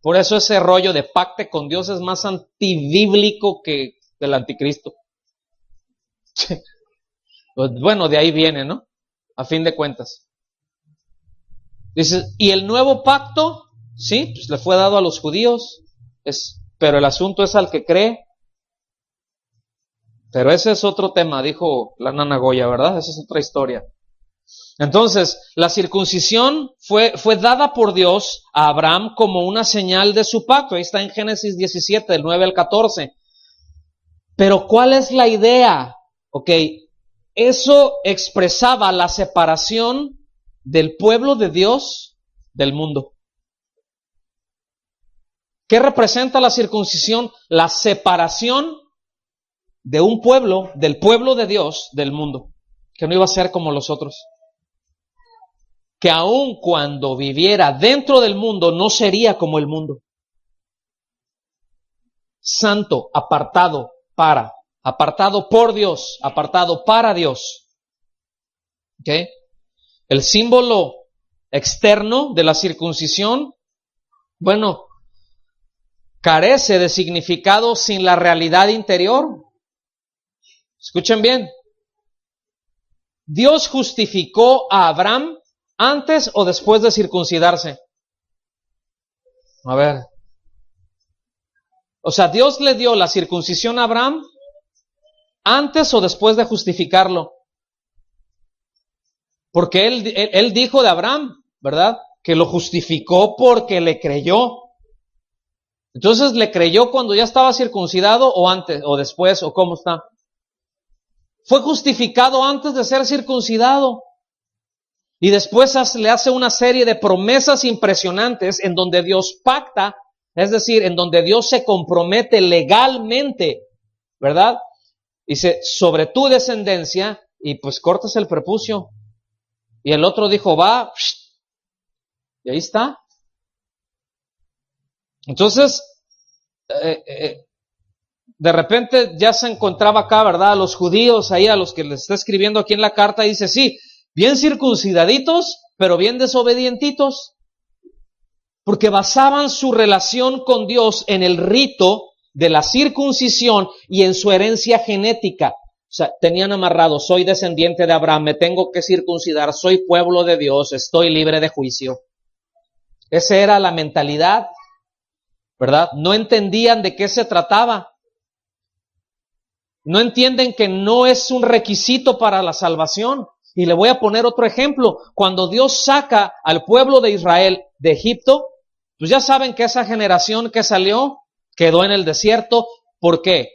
[SPEAKER 1] Por eso ese rollo de pacte con Dios es más antibíblico que el anticristo. Bueno, de ahí viene, ¿no? A fin de cuentas. Dice, y el nuevo pacto, sí, pues le fue dado a los judíos, pero el asunto es al que cree. Pero ese es otro tema, dijo la nana Goya, ¿verdad? Esa es otra historia. Entonces, la circuncisión fue dada por Dios a Abraham como una señal de su pacto. Ahí está en Génesis 17, del 9 al 14. Pero ¿cuál es la idea? Ok, eso expresaba la separación del pueblo de Dios del mundo. ¿Qué representa la circuncisión? La separación de un pueblo, del pueblo de Dios, del mundo, que no iba a ser como los otros. Que aun cuando viviera dentro del mundo, no sería como el mundo. Santo, apartado por Dios, apartado para Dios. ¿Okay? El símbolo externo de la circuncisión, bueno, carece de significado sin la realidad interior. Escuchen bien. ¿Dios justificó a Abraham antes o después de circuncidarse? A ver. O sea, ¿Dios le dio la circuncisión a Abraham antes o después de justificarlo? Porque él dijo de Abraham, ¿verdad? Que lo justificó porque le creyó. Entonces, ¿le creyó cuando ya estaba circuncidado o antes o después o cómo está? Fue justificado antes de ser circuncidado. Y después le hace una serie de promesas impresionantes en donde Dios pacta, es decir, en donde Dios se compromete legalmente, ¿verdad? Dice, sobre tu descendencia, y pues cortas el prepucio. Y el otro dijo, va, y ahí está. Entonces, de repente ya se encontraba acá, ¿verdad? A los judíos, ahí a los que les está escribiendo aquí en la carta, dice, sí, bien circuncidaditos, pero bien desobedientitos. Porque basaban su relación con Dios en el rito de la circuncisión y en su herencia genética. O sea, tenían amarrado, soy descendiente de Abraham, me tengo que circuncidar, soy pueblo de Dios, estoy libre de juicio. Esa era la mentalidad, ¿verdad? No entendían de qué se trataba. No entienden que no es un requisito para la salvación. Y le voy a poner otro ejemplo. Cuando Dios saca al pueblo de Israel de Egipto, pues ya saben que esa generación que salió quedó en el desierto. ¿Por qué?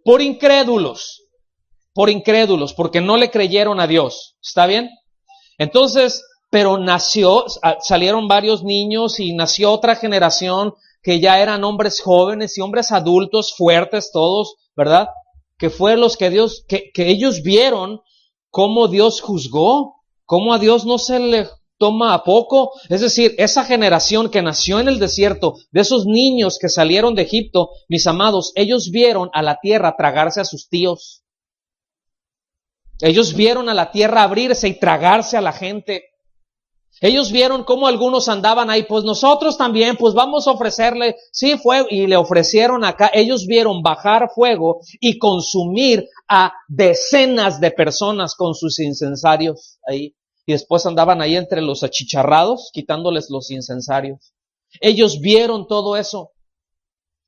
[SPEAKER 1] Por incrédulos, porque no le creyeron a Dios. ¿Está bien? Entonces, pero salieron varios niños y nació otra generación que ya eran hombres jóvenes y hombres adultos, fuertes todos, ¿verdad? Que fue los que que ellos vieron cómo Dios juzgó, cómo a Dios no se le toma a poco. Es decir, esa generación que nació en el desierto, de esos niños que salieron de Egipto, mis amados, ellos vieron a la tierra tragarse a sus tíos. Ellos vieron a la tierra abrirse y tragarse a la gente. Ellos vieron cómo algunos andaban ahí, pues nosotros también, pues vamos a ofrecerle, sí, fuego, y le ofrecieron acá. Ellos vieron bajar fuego y consumir a decenas de personas con sus incensarios ahí. Y después andaban ahí entre los achicharrados, quitándoles los incensarios. Ellos vieron todo eso.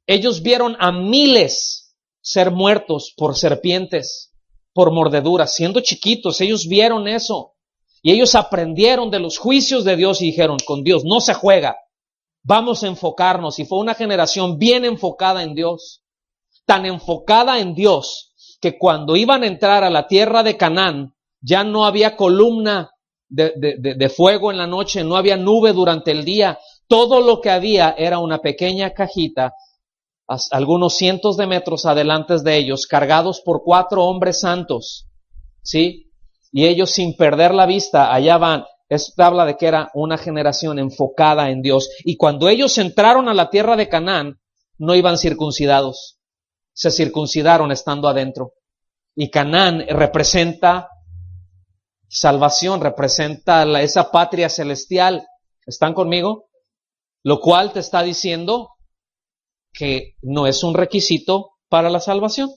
[SPEAKER 1] Ellos vieron a miles ser muertos por serpientes, por mordeduras, siendo chiquitos. Ellos vieron eso. Y ellos aprendieron de los juicios de Dios y dijeron, con Dios no se juega, vamos a enfocarnos. Y fue una generación bien enfocada en Dios, tan enfocada en Dios, que cuando iban a entrar a la tierra de Canaán, ya no había columna de fuego en la noche, no había nube durante el día. Todo lo que había era una pequeña cajita, algunos cientos de metros adelante de ellos, cargados por 4 hombres santos, ¿sí? Y ellos sin perder la vista, allá van. Esto habla de que era una generación enfocada en Dios. Y cuando ellos entraron a la tierra de Canaán, no iban circuncidados. Se circuncidaron estando adentro. Y Canaán representa salvación, representa esa patria celestial. ¿Están conmigo? Lo cual te está diciendo que no es un requisito para la salvación.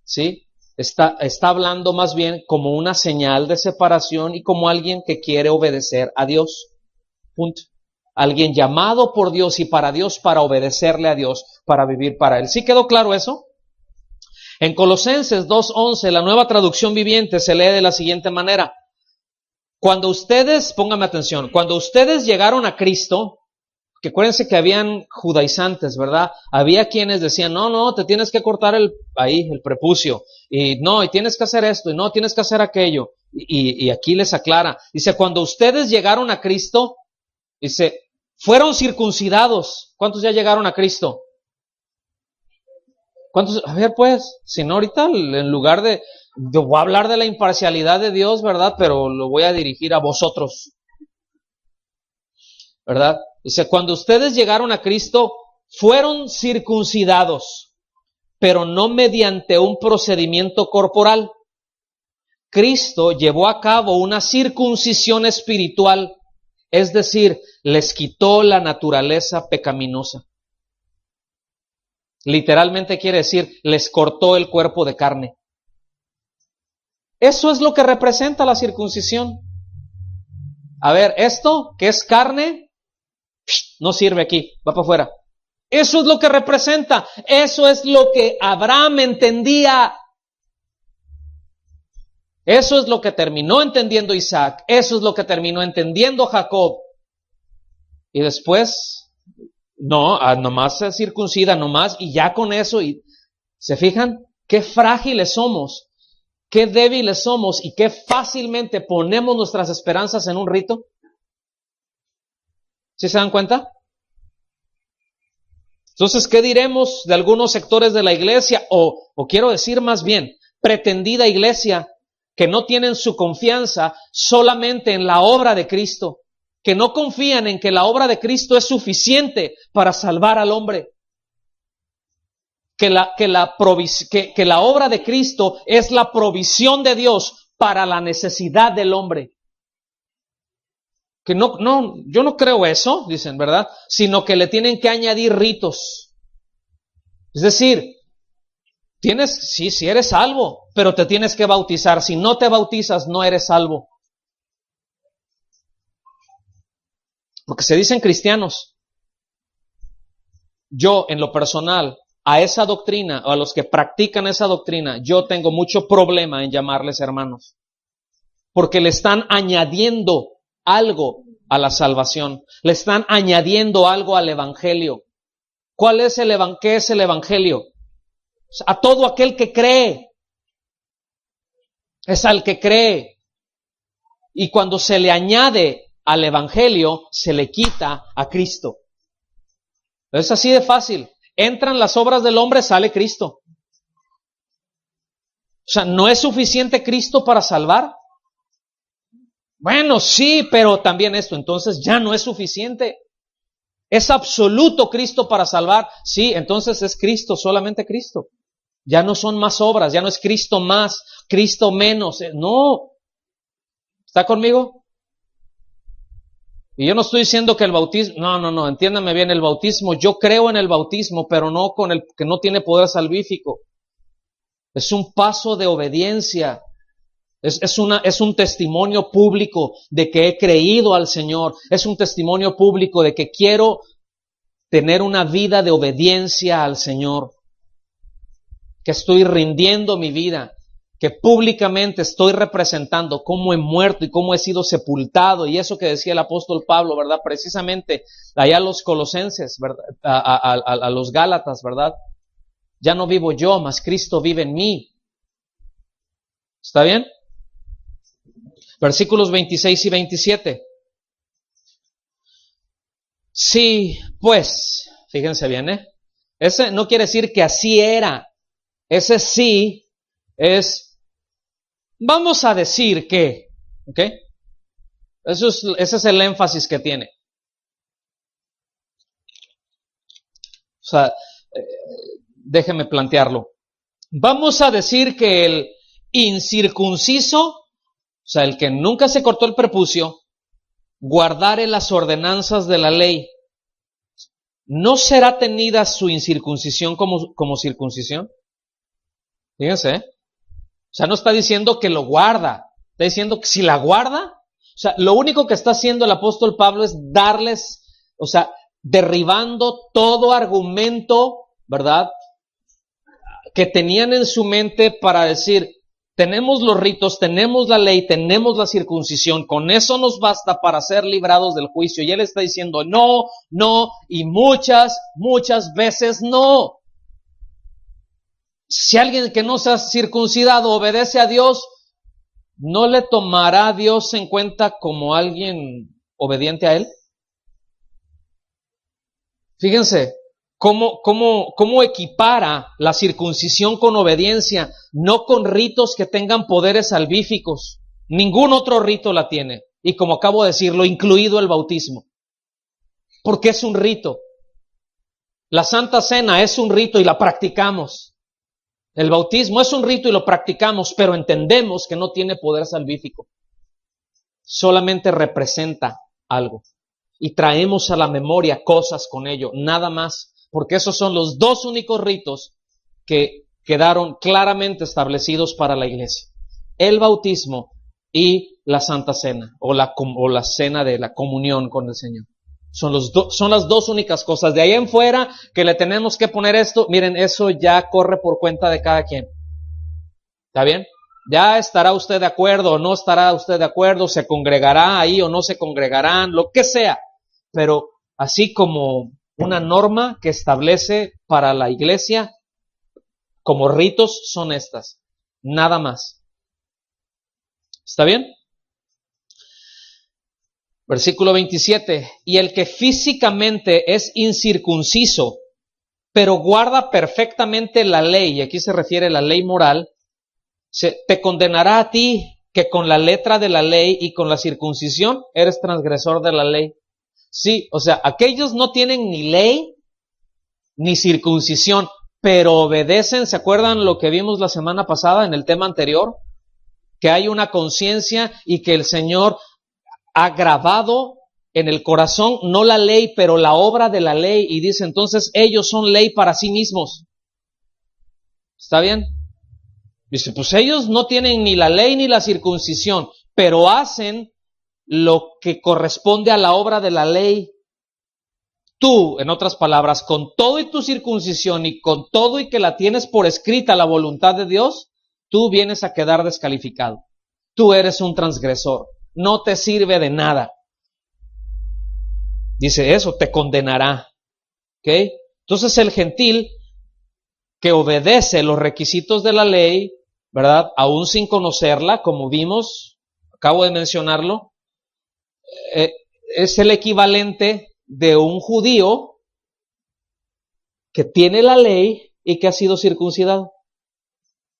[SPEAKER 1] ¿Sí? Está hablando más bien como una señal de separación y como alguien que quiere obedecer a Dios. Punto. Alguien llamado por Dios y para Dios, para obedecerle a Dios, para vivir para Él. ¿Sí quedó claro eso? En Colosenses 2:11, la Nueva Traducción Viviente se lee de la siguiente manera. Cuando ustedes, pónganme atención, cuando ustedes llegaron a Cristo, que acuérdense que habían judaizantes, ¿verdad? Había quienes decían, no, te tienes que cortar el prepucio, y no, y tienes que hacer esto, y no, tienes que hacer aquello. Y aquí les aclara, dice, cuando ustedes llegaron a Cristo, dice, fueron circuncidados. ¿Cuántos ya llegaron a Cristo? ¿Cuántos? A ver, pues, si no ahorita, en lugar de, yo voy a hablar de la imparcialidad de Dios, ¿verdad? Pero lo voy a dirigir a vosotros, ¿verdad? Dice, cuando ustedes llegaron a Cristo, fueron circuncidados, pero no mediante un procedimiento corporal. Cristo llevó a cabo una circuncisión espiritual, es decir, les quitó la naturaleza pecaminosa. Literalmente quiere decir, les cortó el cuerpo de carne. Eso es lo que representa la circuncisión. A ver, esto que es carne, no sirve aquí, va para afuera. Eso es lo que representa, eso es lo que Abraham entendía. Eso es lo que terminó entendiendo Isaac, eso es lo que terminó entendiendo Jacob. Y después, nomás se circuncida, nomás, y ya con eso, y ¿se fijan? Qué frágiles somos, qué débiles somos, y qué fácilmente ponemos nuestras esperanzas en un rito. ¿Sí se dan cuenta? Entonces, ¿qué diremos de algunos sectores de la iglesia? O quiero decir más bien, pretendida iglesia, que no tienen su confianza solamente en la obra de Cristo, que no confían en que la obra de Cristo es suficiente para salvar al hombre, que la obra de Cristo es la provisión de Dios para la necesidad del hombre. Que yo no creo eso, dicen, ¿verdad? Sino que le tienen que añadir ritos. Es decir, sí eres salvo, pero te tienes que bautizar. Si no te bautizas, no eres salvo. Porque se dicen cristianos. Yo, en lo personal, a esa doctrina, o a los que practican esa doctrina, yo tengo mucho problema en llamarles hermanos. Porque le están añadiendo algo a la salvación. Le están añadiendo algo al evangelio. ¿Qué es el evangelio? A todo aquel que cree. Es al que cree. Y cuando se le añade al evangelio, se le quita a Cristo. Es así de fácil. Entran las obras del hombre, sale Cristo. O sea, ¿no es suficiente Cristo para salvar? Bueno, sí, pero también esto, entonces ya no es suficiente. ¿Es absoluto Cristo para salvar? Sí, entonces es Cristo, solamente Cristo. Ya no son más obras, ya no es Cristo más, Cristo menos. No. ¿Está conmigo? Y yo no estoy diciendo que el bautismo, no, entiéndame bien, el bautismo, yo creo en el bautismo, pero no con el que no tiene poder salvífico. Es un paso de obediencia. Es un testimonio público de que he creído al Señor. Es un testimonio público de que quiero tener una vida de obediencia al Señor. Que estoy rindiendo mi vida. Que públicamente estoy representando cómo he muerto y cómo he sido sepultado. Y eso que decía el apóstol Pablo, ¿verdad? Precisamente allá a los colosenses, ¿verdad? A los gálatas, ¿verdad? Ya no vivo yo, mas Cristo vive en mí. ¿Está bien? Versículos 26 y 27. Sí, pues, fíjense bien, ese no quiere decir que así era. Ese sí es, vamos a decir que, ¿ok? Ese es el énfasis que tiene. O sea, déjeme plantearlo. Vamos a decir que el incircunciso, o sea, el que nunca se cortó el prepucio, guardare las ordenanzas de la ley, ¿no será tenida su incircuncisión como circuncisión? Fíjense, o sea, no está diciendo que lo guarda, está diciendo que si la guarda, o sea, lo único que está haciendo el apóstol Pablo es darles, o sea, derribando todo argumento, ¿verdad?, que tenían en su mente para decir, tenemos los ritos, tenemos la ley, tenemos la circuncisión, con eso nos basta para ser librados del juicio. Y él está diciendo no, no, y muchas veces no. Si alguien que no se ha circuncidado obedece a Dios, ¿no le tomará a Dios en cuenta como alguien obediente a Él? Fíjense cómo equipara la circuncisión con obediencia, no con ritos que tengan poderes salvíficos. Ningún otro rito la tiene. Y como acabo de decirlo, incluido el bautismo. Porque es un rito. La Santa Cena es un rito y la practicamos. El bautismo es un rito y lo practicamos, pero entendemos que no tiene poder salvífico. Solamente representa algo. Y traemos a la memoria cosas con ello, nada más. Porque esos son los dos únicos ritos que quedaron claramente establecidos para la iglesia. El bautismo y la Santa Cena, o la cena de la comunión con el Señor. Son las dos únicas cosas. De ahí en fuera que le tenemos que poner esto, miren, eso ya corre por cuenta de cada quien. ¿Está bien? Ya estará usted de acuerdo o no estará usted de acuerdo, se congregará ahí o no se congregarán, lo que sea. Pero así como una norma que establece para la iglesia, como ritos, son estas. Nada más. ¿Está bien? Versículo 27, y el que físicamente es incircunciso, pero guarda perfectamente la ley, y aquí se refiere a la ley moral, te condenará a ti que con la letra de la ley y con la circuncisión eres transgresor de la ley. Sí, o sea, aquellos no tienen ni ley ni circuncisión, pero obedecen. ¿Se acuerdan lo que vimos la semana pasada en el tema anterior? Que hay una conciencia y que el Señor ha grabado en el corazón, no la ley, pero la obra de la ley, y dice, entonces ellos son ley para sí mismos. ¿Está bien? Dice, pues ellos no tienen ni la ley ni la circuncisión, pero hacen lo que corresponde a la obra de la ley. Tú, en otras palabras, con todo y tu circuncisión y con todo y que la tienes por escrita la voluntad de Dios, tú vienes a quedar descalificado. Tú eres un transgresor. No te sirve de nada. Dice eso, te condenará. ¿Ok? Entonces el gentil que obedece los requisitos de la ley, ¿verdad? Aún sin conocerla, como vimos, acabo de mencionarlo, es el equivalente de un judío que tiene la ley y que ha sido circuncidado.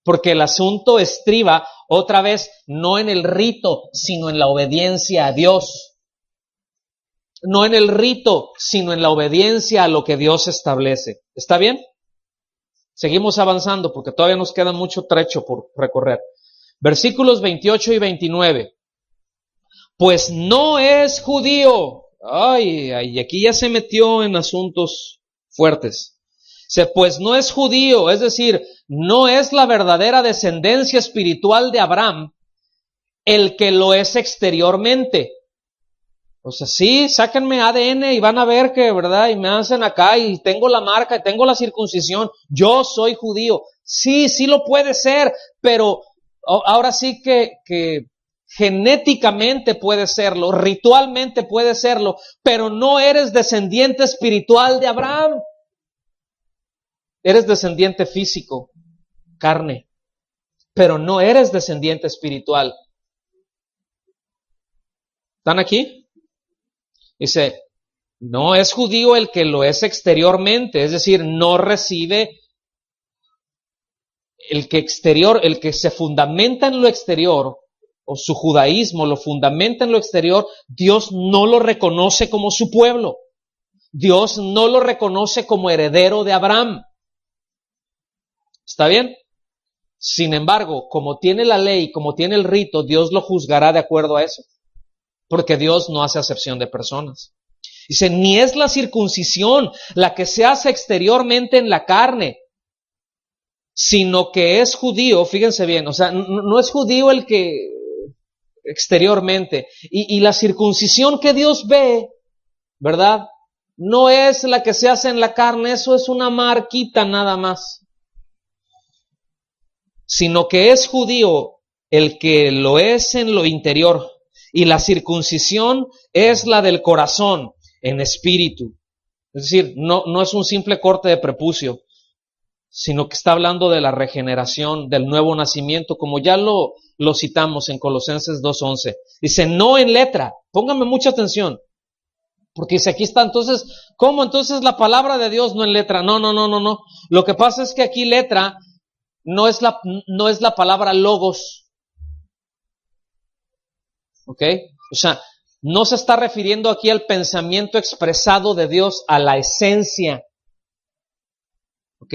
[SPEAKER 1] Porque el asunto estriba otra vez no en el rito, sino en la obediencia a Dios. No en el rito, sino en la obediencia a lo que Dios establece. ¿Está bien? Seguimos avanzando porque todavía nos queda mucho trecho por recorrer. Versículos 28 y 29. Pues no es judío. Ay, aquí ya se metió en asuntos fuertes. Pues no es judío, es decir, no es la verdadera descendencia espiritual de Abraham el que lo es exteriormente. O sea, sí, sáquenme ADN y van a ver que, ¿verdad? Y me hacen acá y tengo la marca y tengo la circuncisión. Yo soy judío. Sí, sí lo puede ser, pero ahora sí que genéticamente puede serlo, ritualmente puede serlo, pero no eres descendiente espiritual de Abraham. Eres descendiente físico, carne, pero no eres descendiente espiritual. ¿Están aquí? Dice, no es judío el que lo es exteriormente, es decir, no recibe el que se fundamenta en lo exterior, o su judaísmo lo fundamenta en lo exterior, Dios no lo reconoce como su pueblo. Dios no lo reconoce como heredero de Abraham. ¿Está bien? Sin embargo, como tiene la ley, como tiene el rito, Dios lo juzgará de acuerdo a eso. Porque Dios no hace acepción de personas. Dice, ni es la circuncisión la que se hace exteriormente en la carne, sino que es judío, fíjense bien, o sea, no es judío el que exteriormente. Y la circuncisión que Dios ve, ¿verdad? No es la que se hace en la carne, eso es una marquita nada más. sino que es judío el que lo es en lo interior, y la circuncisión es la del corazón, en espíritu. Es decir, no es un simple corte de prepucio, sino que está hablando de la regeneración, del nuevo nacimiento, como ya lo citamos en Colosenses 2:11. Dice, no en letra, pónganme mucha atención, porque dice, aquí está, entonces, ¿cómo entonces la palabra de Dios no en letra? No. Lo que pasa es que aquí letra no es la palabra logos, ¿ok? O sea, no se está refiriendo aquí al pensamiento expresado de Dios, a la esencia, ¿ok?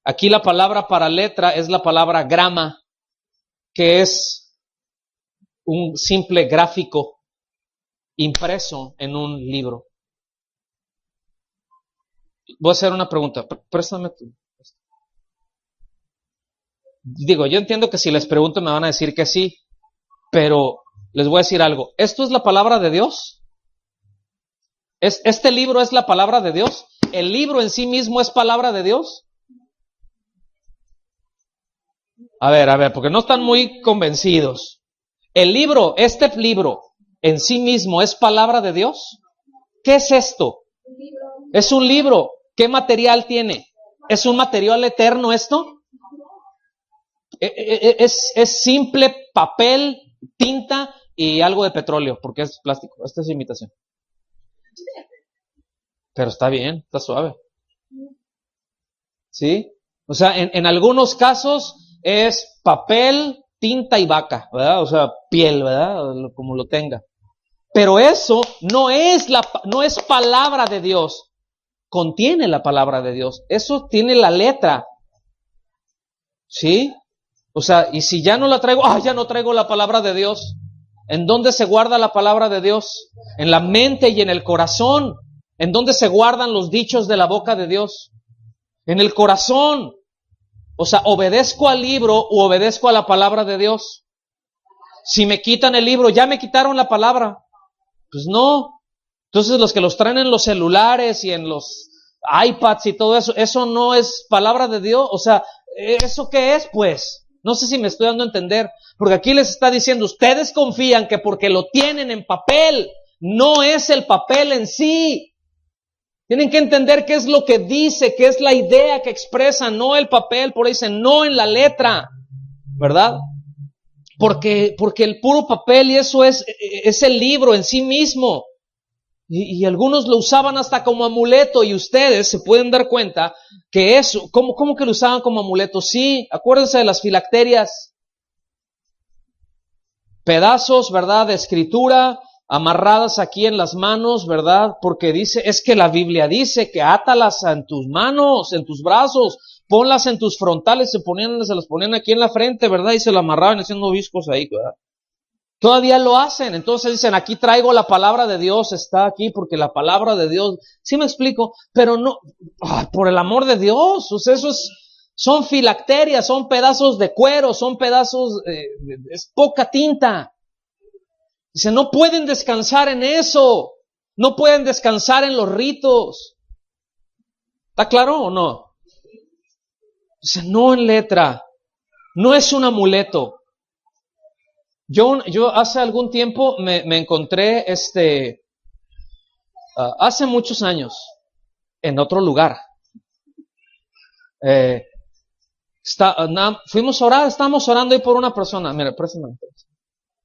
[SPEAKER 1] Aquí la palabra para letra es la palabra grama, que es un simple gráfico impreso en un libro. Voy a hacer una pregunta. Préstame tú. Digo, yo entiendo que si les pregunto me van a decir que sí, pero les voy a decir algo. ¿Esto es la palabra de Dios? ¿Este libro es la palabra de Dios? ¿El libro en sí mismo es palabra de Dios? A ver, porque no están muy convencidos. ¿Este libro en sí mismo es palabra de Dios? ¿Qué es esto? Es un libro. ¿Qué material tiene? ¿Es un material eterno esto? Es simple papel, tinta y algo de petróleo, porque es plástico. Esta es imitación. Pero está bien, está suave. ¿Sí? O sea, en algunos casos es papel, tinta y vaca, ¿verdad? O sea, piel, ¿verdad? Como lo tenga. Pero eso no es palabra de Dios. Contiene la palabra de Dios. Eso tiene la letra. ¿Sí? O sea, y si ya no la traigo, ya no traigo la palabra de Dios. ¿En dónde se guarda la palabra de Dios? En la mente y en el corazón. ¿En dónde se guardan los dichos de la boca de Dios? En el corazón. O sea, ¿obedezco al libro u obedezco a la palabra de Dios? Si me quitan el libro, ¿ya me quitaron la palabra? Pues no. Entonces los que los traen en los celulares y en los iPads y todo eso, ¿eso no es palabra de Dios? O sea, ¿eso qué es, pues? No sé si me estoy dando a entender, porque aquí les está diciendo, ustedes confían que porque lo tienen en papel, no es el papel en sí. Tienen que entender qué es lo que dice, qué es la idea que expresa, no el papel, por ahí dice, no en la letra, ¿verdad? Porque el puro papel y eso es el libro en sí mismo. Y algunos lo usaban hasta como amuleto, y ustedes se pueden dar cuenta que eso, ¿cómo que lo usaban como amuleto? Sí, acuérdense de las filacterias, pedazos, ¿verdad?, de escritura, amarradas aquí en las manos, ¿verdad? Porque es que la Biblia dice que átalas en tus manos, en tus brazos, ponlas en tus frontales, se las ponían aquí en la frente, ¿verdad? Y se la amarraban haciendo viscos ahí, ¿verdad? Todavía lo hacen, entonces dicen, aquí traigo la palabra de Dios, está aquí porque la palabra de Dios, sí me explico, pero no, por el amor de Dios, o sea, son filacterias, son pedazos de cuero, son pedazos, es poca tinta. Dice, no pueden descansar en eso, no pueden descansar en los ritos. ¿Está claro o no? Dice, no en letra, no es un amuleto. Yo hace algún tiempo me encontré, hace muchos años, en otro lugar. Fuimos a orar, estábamos orando ahí por una persona. Mira, préstame.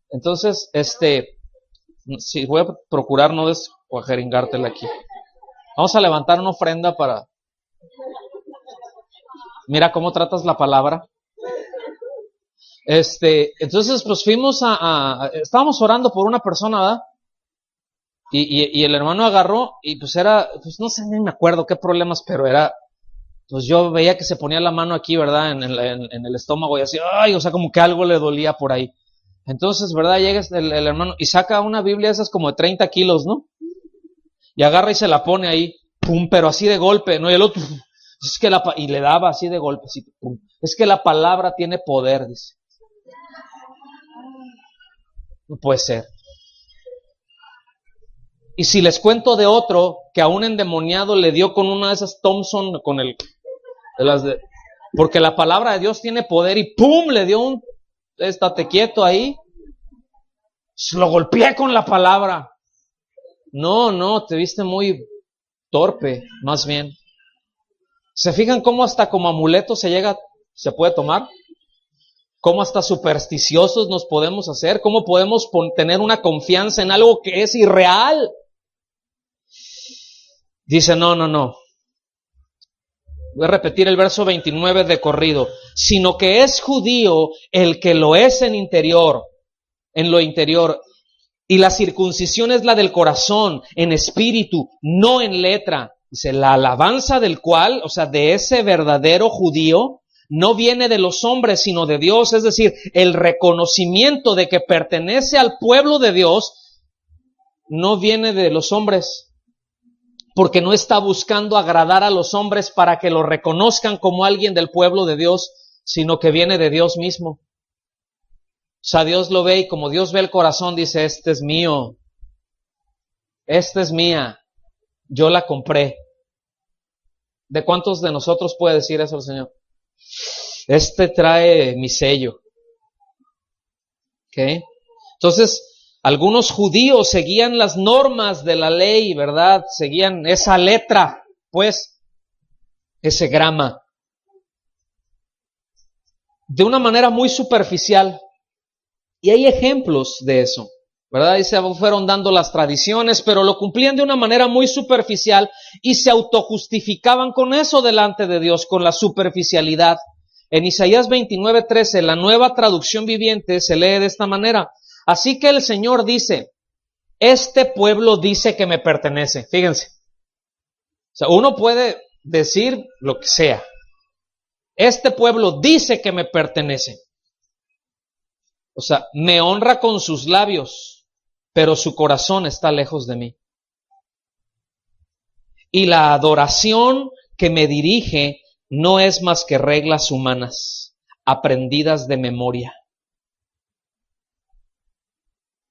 [SPEAKER 1] Entonces, sí, voy a procurar no descuajeringártela aquí. Vamos a levantar una ofrenda para... Mira cómo tratas la palabra. Entonces, pues fuimos estábamos orando por una persona, ¿verdad? Y el hermano agarró, y pues pues no sé, ni me acuerdo qué problemas, pero pues yo veía que se ponía la mano aquí, ¿verdad? En el estómago y así, o sea, como que algo le dolía por ahí. Entonces, ¿verdad? Llega el hermano y saca una Biblia esas como de 30 kilos, ¿no? Y agarra y se la pone ahí, pum, pero así de golpe, ¿no? Y el otro, y le daba así de golpe, así, pum. Es que la palabra tiene poder, dice. No puede ser. Y si les cuento de otro que a un endemoniado le dio con una de esas Thompson, Porque la palabra de Dios tiene poder y ¡pum! Le dio un, estate quieto ahí. Lo golpeé con la palabra. No, te viste muy torpe, más bien. ¿Se fijan cómo hasta como amuleto se puede tomar? ¿Cómo hasta supersticiosos nos podemos hacer? ¿Cómo podemos tener una confianza en algo que es irreal? Dice, no. Voy a repetir el verso 29 de corrido. Sino que es judío el que lo es en lo interior. Y la circuncisión es la del corazón, en espíritu, no en letra. Dice, la alabanza del cual, o sea, de ese verdadero judío, no viene de los hombres, sino de Dios. Es decir, el reconocimiento de que pertenece al pueblo de Dios no viene de los hombres, porque no está buscando agradar a los hombres para que lo reconozcan como alguien del pueblo de Dios, sino que viene de Dios mismo. O sea, Dios lo ve y como Dios ve el corazón, dice, este es mío, esta es mía, yo la compré. ¿De cuántos de nosotros puede decir eso el Señor? Este trae mi sello. ¿Ok? Entonces, algunos judíos seguían las normas de la ley, ¿verdad? Seguían esa letra, pues, ese grama, de una manera muy superficial. Y hay ejemplos de eso, ¿verdad? Y se fueron dando las tradiciones, pero lo cumplían de una manera muy superficial y se autojustificaban con eso delante de Dios, con la superficialidad. En Isaías 29:13, la Nueva Traducción Viviente, se lee de esta manera. Así que el Señor dice, este pueblo dice que me pertenece. Fíjense. O sea, uno puede decir lo que sea. Este pueblo dice que me pertenece. O sea, me honra con sus labios, pero su corazón está lejos de mí. Y la adoración que me dirige no es más que reglas humanas, aprendidas de memoria.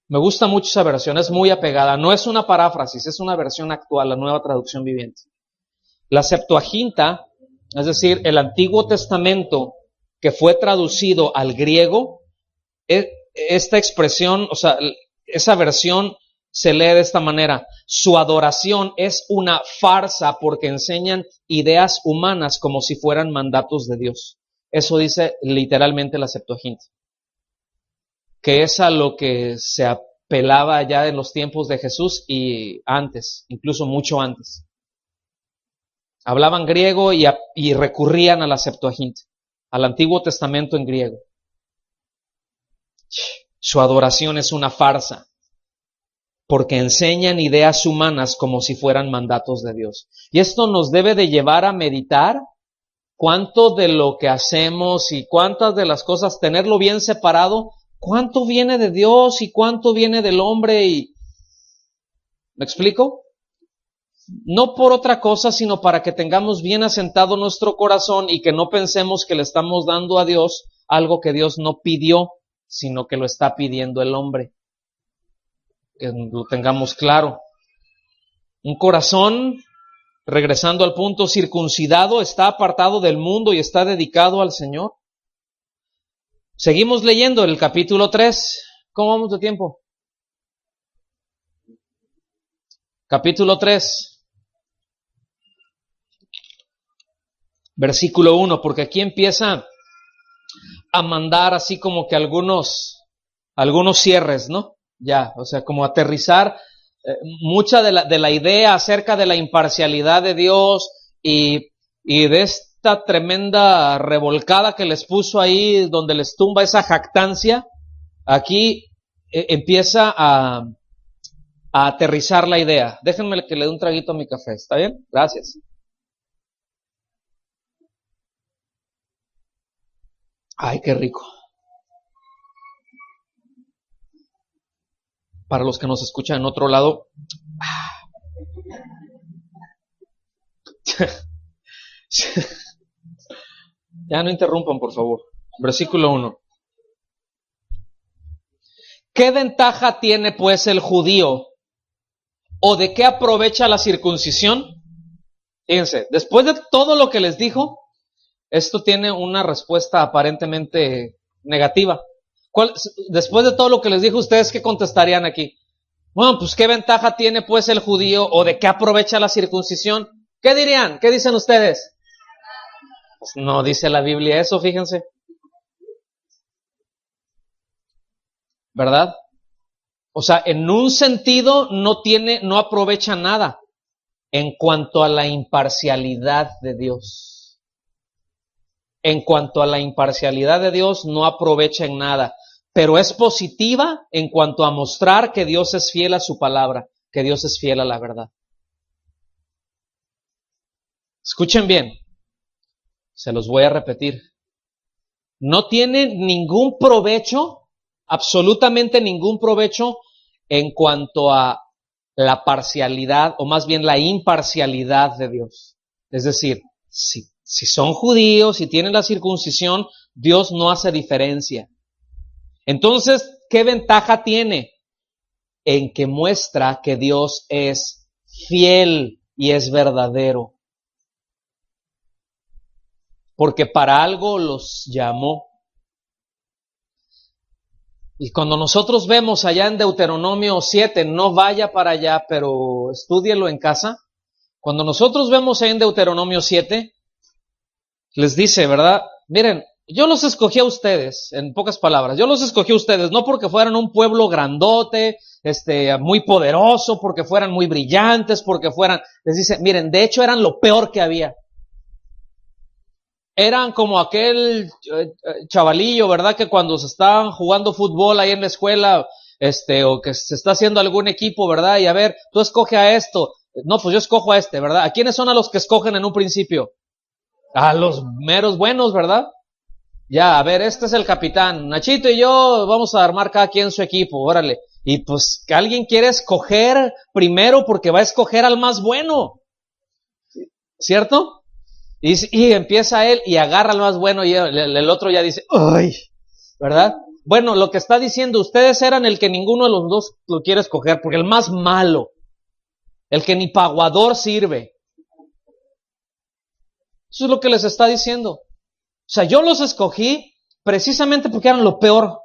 [SPEAKER 1] Me gusta mucho esa versión, es muy apegada. No es una paráfrasis, es una versión actual, la Nueva Traducción Viviente. La Septuaginta, es decir, el Antiguo Testamento que fue traducido al griego, esta expresión, o sea, esa versión se lee de esta manera. Su adoración es una farsa porque enseñan ideas humanas como si fueran mandatos de Dios. Eso dice literalmente la Septuaginta. Que es a lo que se apelaba ya en los tiempos de Jesús y antes, incluso mucho antes. Hablaban griego y recurrían a la Septuaginta, al Antiguo Testamento en griego. Su adoración es una farsa, porque enseñan ideas humanas como si fueran mandatos de Dios. Y esto nos debe de llevar a meditar cuánto de lo que hacemos y cuántas de las cosas, tenerlo bien separado, cuánto viene de Dios y cuánto viene del hombre. ¿Me explico? No por otra cosa, sino para que tengamos bien asentado nuestro corazón y que no pensemos que le estamos dando a Dios algo que Dios no pidió, sino que lo está pidiendo el hombre. Que lo tengamos claro. Un corazón, regresando al punto, circuncidado, está apartado del mundo y está dedicado al Señor. Seguimos leyendo el capítulo 3. ¿Cómo vamos de tiempo? Capítulo 3. Versículo 1, porque aquí empieza a mandar así como que algunos cierres, ¿no? Ya, o sea, como aterrizar mucha de la idea acerca de la imparcialidad de Dios y de esta tremenda revolcada que les puso ahí, donde les tumba esa jactancia. Aquí empieza a aterrizar la idea. Déjenme que le dé un traguito a mi café, ¿está bien? Gracias. Ay, qué rico. Para los que nos escuchan en otro lado. Ya no interrumpan, por favor. Versículo 1. ¿Qué ventaja tiene pues el judío? ¿O de qué aprovecha la circuncisión? Fíjense, después de todo lo que les dijo, Esto tiene una respuesta aparentemente negativa. Después de todo lo que les dije, ¿ustedes qué contestarían aquí? Bueno, pues ¿qué ventaja tiene pues el judío o de qué aprovecha la circuncisión? ¿Qué dirían? ¿Qué dicen ustedes? Pues no dice la Biblia eso, fíjense. ¿Verdad? O sea, en un sentido no aprovecha nada en cuanto a la imparcialidad de Dios. En cuanto a la imparcialidad de Dios, no aprovecha en nada, pero es positiva en cuanto a mostrar que Dios es fiel a su palabra, que Dios es fiel a la verdad. Escuchen bien, se los voy a repetir. No tiene ningún provecho, absolutamente ningún provecho en cuanto a la parcialidad, o más bien la imparcialidad de Dios. Es decir, si son judíos y tienen la circuncisión, Dios no hace diferencia. Entonces, ¿qué ventaja tiene? En que muestra que Dios es fiel y es verdadero. Porque para algo los llamó. Y cuando nosotros vemos allá en Deuteronomio 7, no vaya para allá, pero estúdielo en casa. Cuando nosotros vemos ahí en Deuteronomio 7, les dice, ¿verdad? Miren, yo los escogí a ustedes, en pocas palabras, yo los escogí a ustedes, no porque fueran un pueblo grandote, muy poderoso, porque fueran muy brillantes, les dice, miren, de hecho eran lo peor que había. Eran como aquel chavalillo, ¿verdad? Que cuando se estaban jugando fútbol ahí en la escuela, o que se está haciendo algún equipo, ¿verdad? Y a ver, tú escoge a esto. No, pues yo escojo a este, ¿verdad? ¿A quiénes son a los que escogen en un principio? A los meros buenos, ¿verdad? Ya, a ver, este es el capitán. Nachito y yo vamos a armar cada quien su equipo, órale. Y pues que alguien quiere escoger primero porque va a escoger al más bueno. ¿Cierto? Y empieza él y agarra al más bueno y el otro ya dice, ¡ay! ¿Verdad? Bueno, lo que está diciendo, ustedes eran el que ninguno de los dos lo quiere escoger, porque el más malo, el que ni paguador sirve. Eso es lo que les está diciendo. O sea, yo los escogí precisamente porque eran lo peor.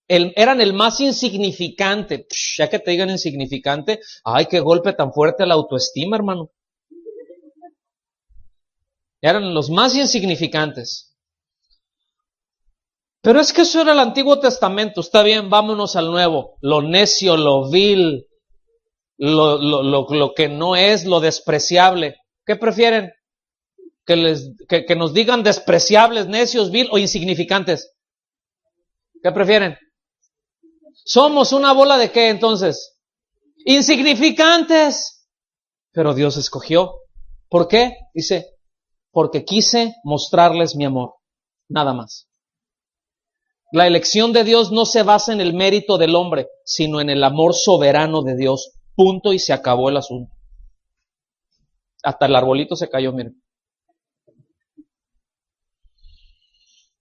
[SPEAKER 1] Eran el más insignificante. Ya que te digan insignificante, ¡ay, qué golpe tan fuerte a la autoestima, hermano! Eran los más insignificantes. Pero es que eso era el Antiguo Testamento. Está bien, vámonos al Nuevo. Lo necio, lo vil, lo que no es, lo despreciable. ¿Qué prefieren? Que nos digan despreciables, necios, vil o insignificantes. ¿Qué prefieren? ¿Somos una bola de qué entonces? Insignificantes. Pero Dios escogió. ¿Por qué? Dice, porque quise mostrarles mi amor. Nada más. La elección de Dios no se basa en el mérito del hombre, sino en el amor soberano de Dios. Punto y se acabó el asunto. Hasta el arbolito se cayó, miren.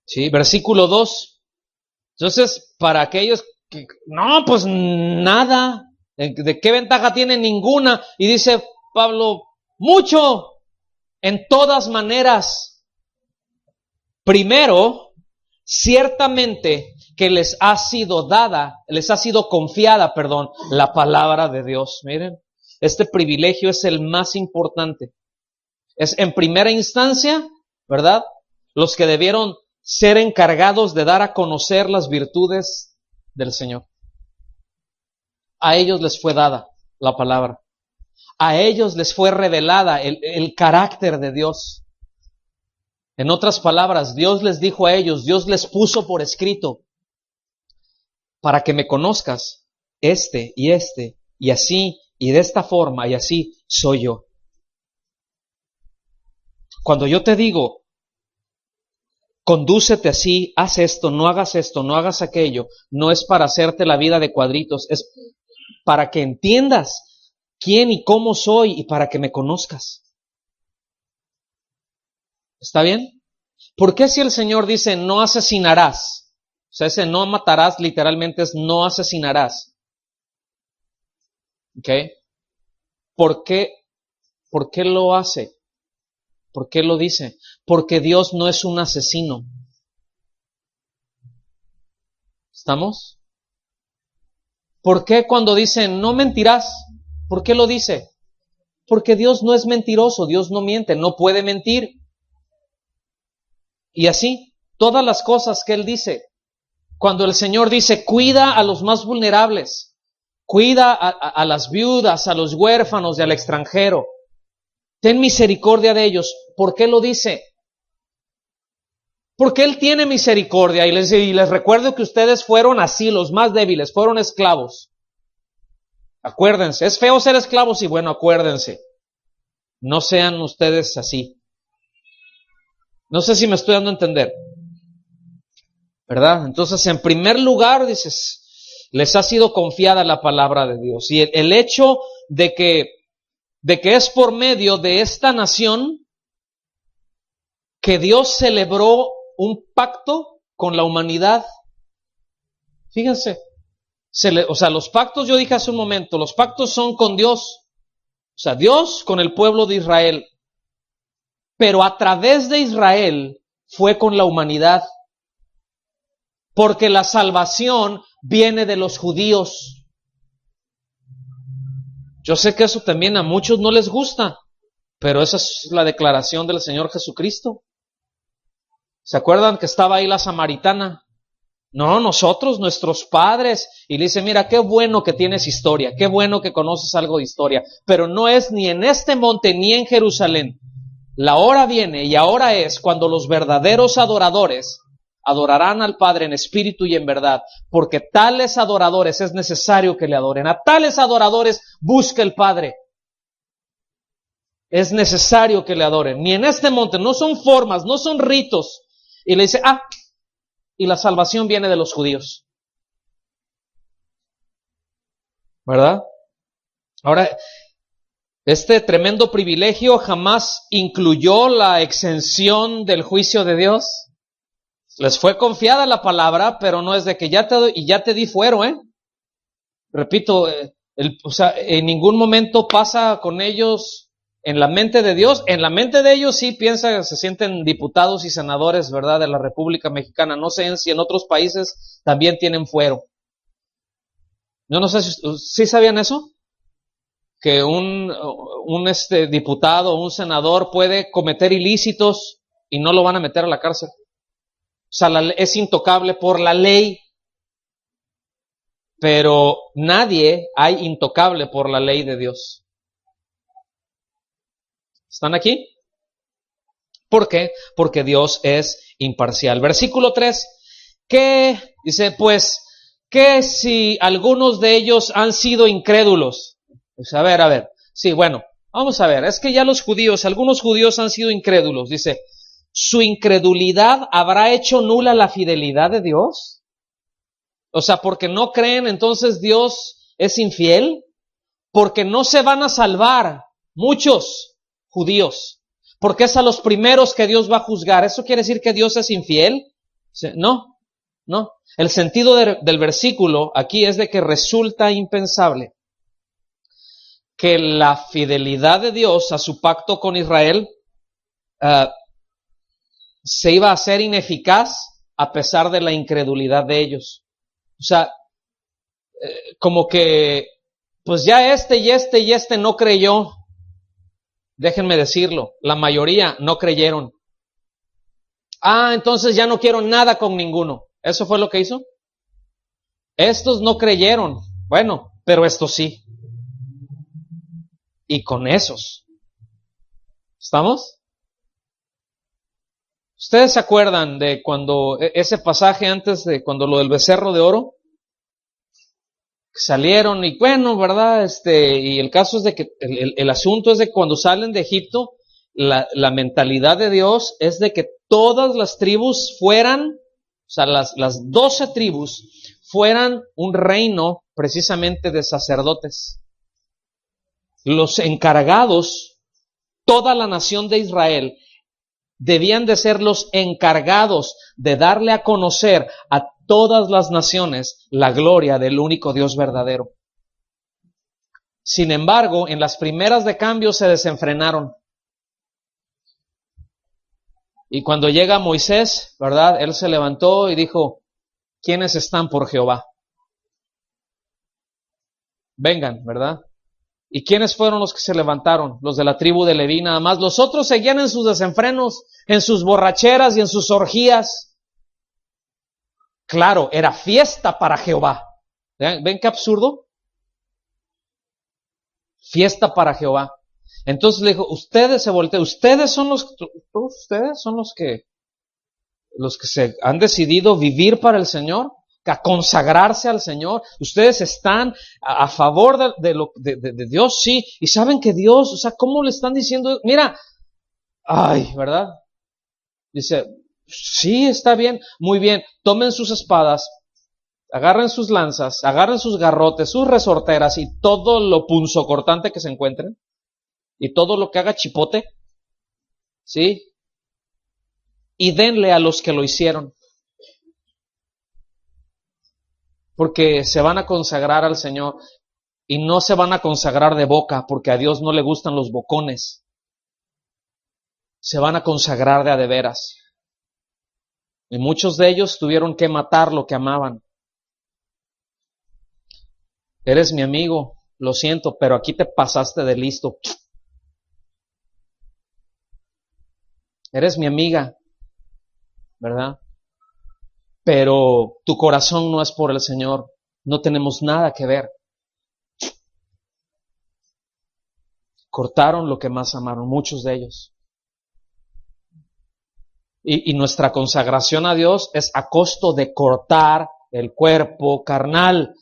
[SPEAKER 1] Sí, versículo 2. Entonces, para aquellos que, no, pues nada. ¿De qué ventaja tiene? Ninguna. Y dice Pablo, mucho. En todas maneras. Primero, ciertamente que les ha sido confiada, la palabra de Dios. Miren, este privilegio es el más importante. Es en primera instancia, ¿verdad? Los que debieron ser encargados de dar a conocer las virtudes del Señor. A ellos les fue dada la palabra. A ellos les fue revelada el carácter de Dios. En otras palabras, Dios les dijo a ellos, Dios les puso por escrito, para que me conozcas, y así, y de esta forma, y así soy yo. Cuando yo te digo, condúcete así, haz esto, no hagas aquello, no es para hacerte la vida de cuadritos, es para que entiendas quién y cómo soy y para que me conozcas. ¿Está bien? ¿Por qué si el Señor dice no asesinarás? O sea, ese no matarás literalmente es no asesinarás. ¿Ok? ¿Por qué lo hace? ¿Por qué lo dice? Porque Dios no es un asesino. ¿Estamos? ¿Por qué cuando dice no mentirás? ¿Por qué lo dice? Porque Dios no es mentiroso, Dios no miente, no puede mentir. Y así, todas las cosas que Él dice, cuando el Señor dice, cuida a los más vulnerables, cuida a las viudas, a los huérfanos y al extranjero, ten misericordia de ellos, ¿por qué lo dice? Porque Él tiene misericordia y les recuerdo que ustedes fueron así, los más débiles, fueron esclavos. Acuérdense, es feo ser esclavos y bueno, acuérdense, no sean ustedes así. No sé si me estoy dando a entender, ¿verdad? Entonces, en primer lugar, dices, les ha sido confiada la palabra de Dios. Y el hecho de que es por medio de esta nación que Dios celebró un pacto con la humanidad. Fíjense, los pactos, yo dije hace un momento, los pactos son con Dios. O sea, Dios con el pueblo de Israel. Pero a través de Israel fue con la humanidad. Porque la salvación viene de los judíos. Yo sé que eso también a muchos no les gusta, pero esa es la declaración del Señor Jesucristo. ¿Se acuerdan que estaba ahí la samaritana? No, nosotros, nuestros padres. Y le dice, mira, qué bueno que tienes historia, qué bueno que conoces algo de historia, pero no es ni en este monte ni en Jerusalén. La hora viene y ahora es cuando los verdaderos adoradores adorarán al Padre en espíritu y en verdad, porque tales adoradores es necesario que le adoren. A tales adoradores busca el Padre. Es necesario que le adoren. Ni en este monte, no son formas, no son ritos. Y le dice, y la salvación viene de los judíos. ¿Verdad? Ahora, este tremendo privilegio jamás incluyó la exención del juicio de Dios. Les fue confiada la palabra, pero no es de que ya te doy y ya te di fuero, Repito, en ningún momento pasa con ellos en la mente de Dios. En la mente de ellos sí se sienten diputados y senadores, ¿verdad?, de la República Mexicana. No sé si en otros países también tienen fuero. Yo no sé si sabían eso, que un diputado o un senador puede cometer ilícitos y no lo van a meter a la cárcel. O sea, es intocable por la ley, pero nadie hay intocable por la ley de Dios. ¿Están aquí? ¿Por qué? Porque Dios es imparcial. Versículo 3, ¿qué? Dice, pues, ¿qué si algunos de ellos han sido incrédulos? Pues a ver. Sí, bueno, vamos a ver. Es que ya algunos judíos han sido incrédulos. Dice, ¿su incredulidad habrá hecho nula la fidelidad de Dios? O sea, porque no creen, entonces Dios es infiel. Porque no se van a salvar muchos judíos. Porque es a los primeros que Dios va a juzgar. ¿Eso quiere decir que Dios es infiel? No. El sentido del versículo aquí es de que resulta impensable que la fidelidad de Dios a su pacto con Israel se iba a hacer ineficaz a pesar de la incredulidad de ellos. O sea, como que, pues ya este no creyó. Déjenme decirlo, la mayoría no creyeron. Entonces ya no quiero nada con ninguno. ¿Eso fue lo que hizo? Estos no creyeron. Bueno, pero estos sí. Y con esos. ¿Estamos? ¿Ustedes se acuerdan de cuando ese pasaje antes de cuando lo del becerro de oro? Salieron y bueno, ¿verdad? Y el caso es de que el asunto es de que cuando salen de Egipto, la mentalidad de Dios es de que todas las tribus fueran, o sea, las 12 tribus fueran un reino precisamente de sacerdotes. Los encargados, toda la nación de Israel, debían de ser los encargados de darle a conocer a todas las naciones la gloria del único Dios verdadero. Sin embargo, en las primeras de cambio se desenfrenaron. Y cuando llega Moisés, ¿verdad? Él se levantó y dijo, ¿quiénes están por Jehová? Vengan, ¿verdad? ¿Y quiénes fueron los que se levantaron? Los de la tribu de Leví nada más. Los otros seguían en sus desenfrenos, en sus borracheras y en sus orgías. Claro, era fiesta para Jehová. ¿Ven qué absurdo? Fiesta para Jehová. Entonces le dijo, ustedes se voltean, ustedes son los que se han decidido vivir para el Señor, a consagrarse al Señor. Ustedes están a favor de Dios, sí, y saben que Dios, o sea, ¿cómo le están diciendo? Mira, ay, ¿verdad? Dice, sí, está bien, muy bien, tomen sus espadas, agarren sus lanzas, agarren sus garrotes, sus resorteras y todo lo punzocortante que se encuentren, y todo lo que haga chipote, ¿sí? Y denle a los que lo hicieron. Porque se van a consagrar al Señor y no se van a consagrar de boca, porque a Dios no le gustan los bocones. Se van a consagrar de a de veras. Y muchos de ellos tuvieron que matar lo que amaban. Eres mi amigo, lo siento, pero aquí te pasaste de listo. Eres mi amiga, ¿verdad? Pero tu corazón no es por el Señor. No tenemos nada que ver. Cortaron lo que más amaron, muchos de ellos. Y nuestra consagración a Dios es a costo de cortar el cuerpo carnal.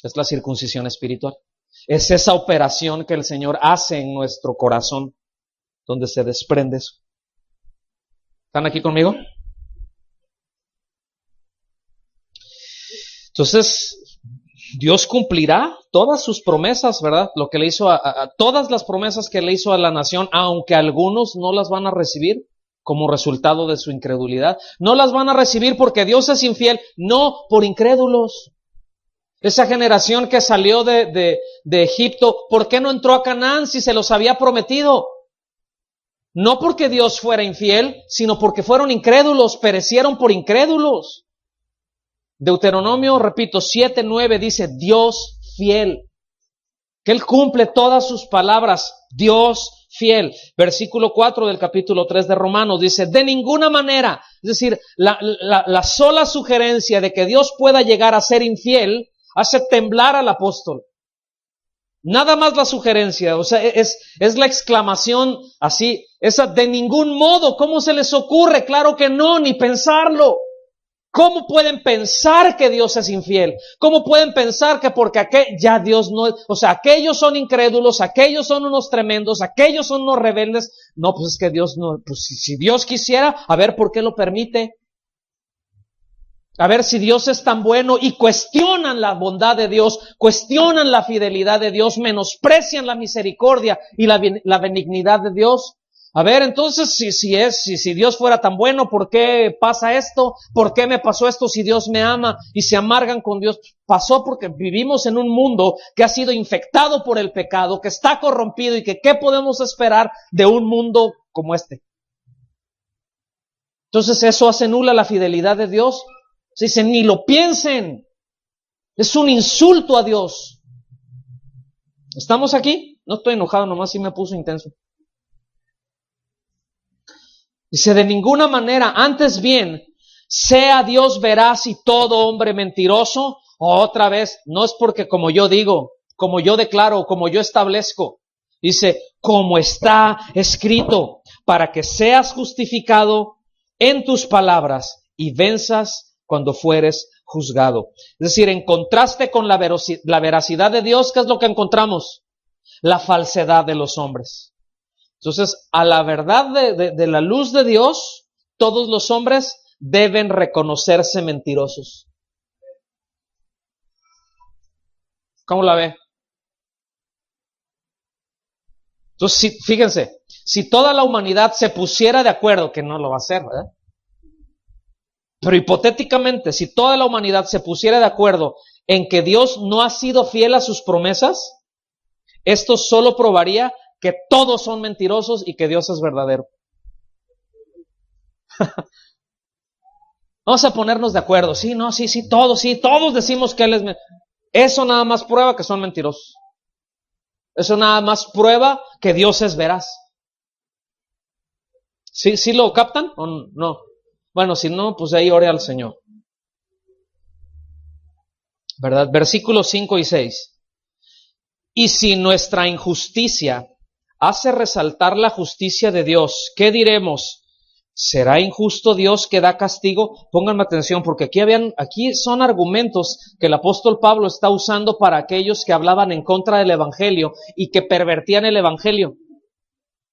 [SPEAKER 1] Es la circuncisión espiritual. Es esa operación que el Señor hace en nuestro corazón, donde se desprende eso. ¿Están aquí conmigo? Entonces, Dios cumplirá todas sus promesas, ¿verdad? Lo que le hizo a todas las promesas que le hizo a la nación, aunque algunos no las van a recibir como resultado de su incredulidad. No las van a recibir porque Dios es infiel, no por incrédulos. Esa generación que salió de Egipto, ¿por qué no entró a Canaán si se los había prometido? No porque Dios fuera infiel, sino porque fueron incrédulos, perecieron por incrédulos. Deuteronomio, repito, 7:9 dice, Dios fiel, que Él cumple todas sus palabras, Dios fiel. Versículo 4 del capítulo 3 de Romanos dice, de ninguna manera, es decir, la sola sugerencia de que Dios pueda llegar a ser infiel hace temblar al apóstol. Nada más la sugerencia, o sea, es la exclamación así, esa de ningún modo, ¿cómo se les ocurre? Claro que no, ni pensarlo. ¿Cómo pueden pensar que Dios es infiel? ¿Cómo pueden pensar que porque ya Dios no es, o sea, aquellos son incrédulos, aquellos son unos tremendos, aquellos son unos rebeldes? No, pues es que Dios no, pues si Dios quisiera, a ver por qué lo permite. A ver si Dios es tan bueno y cuestionan la bondad de Dios, cuestionan la fidelidad de Dios, menosprecian la misericordia y la benignidad de Dios. A ver, entonces, si Dios fuera tan bueno, ¿por qué pasa esto? ¿Por qué me pasó esto si Dios me ama? Y se amargan con Dios. Pasó porque vivimos en un mundo que ha sido infectado por el pecado, que está corrompido y que ¿qué podemos esperar de un mundo como este? Entonces eso hace nula la fidelidad de Dios. Se dice, ni lo piensen. Es un insulto a Dios. ¿Estamos aquí? No estoy enojado, nomás sí me puso intenso. Dice, de ninguna manera, antes bien, sea Dios veraz y todo hombre mentiroso. Otra vez, no es porque como yo digo, como yo declaro, como yo establezco. Dice, como está escrito, para que seas justificado en tus palabras y venzas cuando fueres juzgado. Es decir, en contraste con la veracidad de Dios, ¿qué es lo que encontramos? La falsedad de los hombres. Entonces, a la verdad de la luz de Dios, todos los hombres deben reconocerse mentirosos. ¿Cómo la ve? Entonces, fíjense, si toda la humanidad se pusiera de acuerdo, que no lo va a hacer, ¿verdad? Pero hipotéticamente, si toda la humanidad se pusiera de acuerdo en que Dios no ha sido fiel a sus promesas, esto solo probaría que todos son mentirosos y que Dios es verdadero. Vamos a ponernos de acuerdo. Sí, no, sí, todos decimos que Él es... Eso nada más prueba que son mentirosos. Eso nada más prueba que Dios es veraz. ¿Sí lo captan o no? Bueno, si no, pues ahí ore al Señor. ¿Verdad? Versículos 5 y 6. Y si nuestra injusticia hace resaltar la justicia de Dios, ¿qué diremos? ¿Será injusto Dios que da castigo? Pónganme atención, porque aquí son argumentos que el apóstol Pablo está usando para aquellos que hablaban en contra del evangelio y que pervertían el evangelio.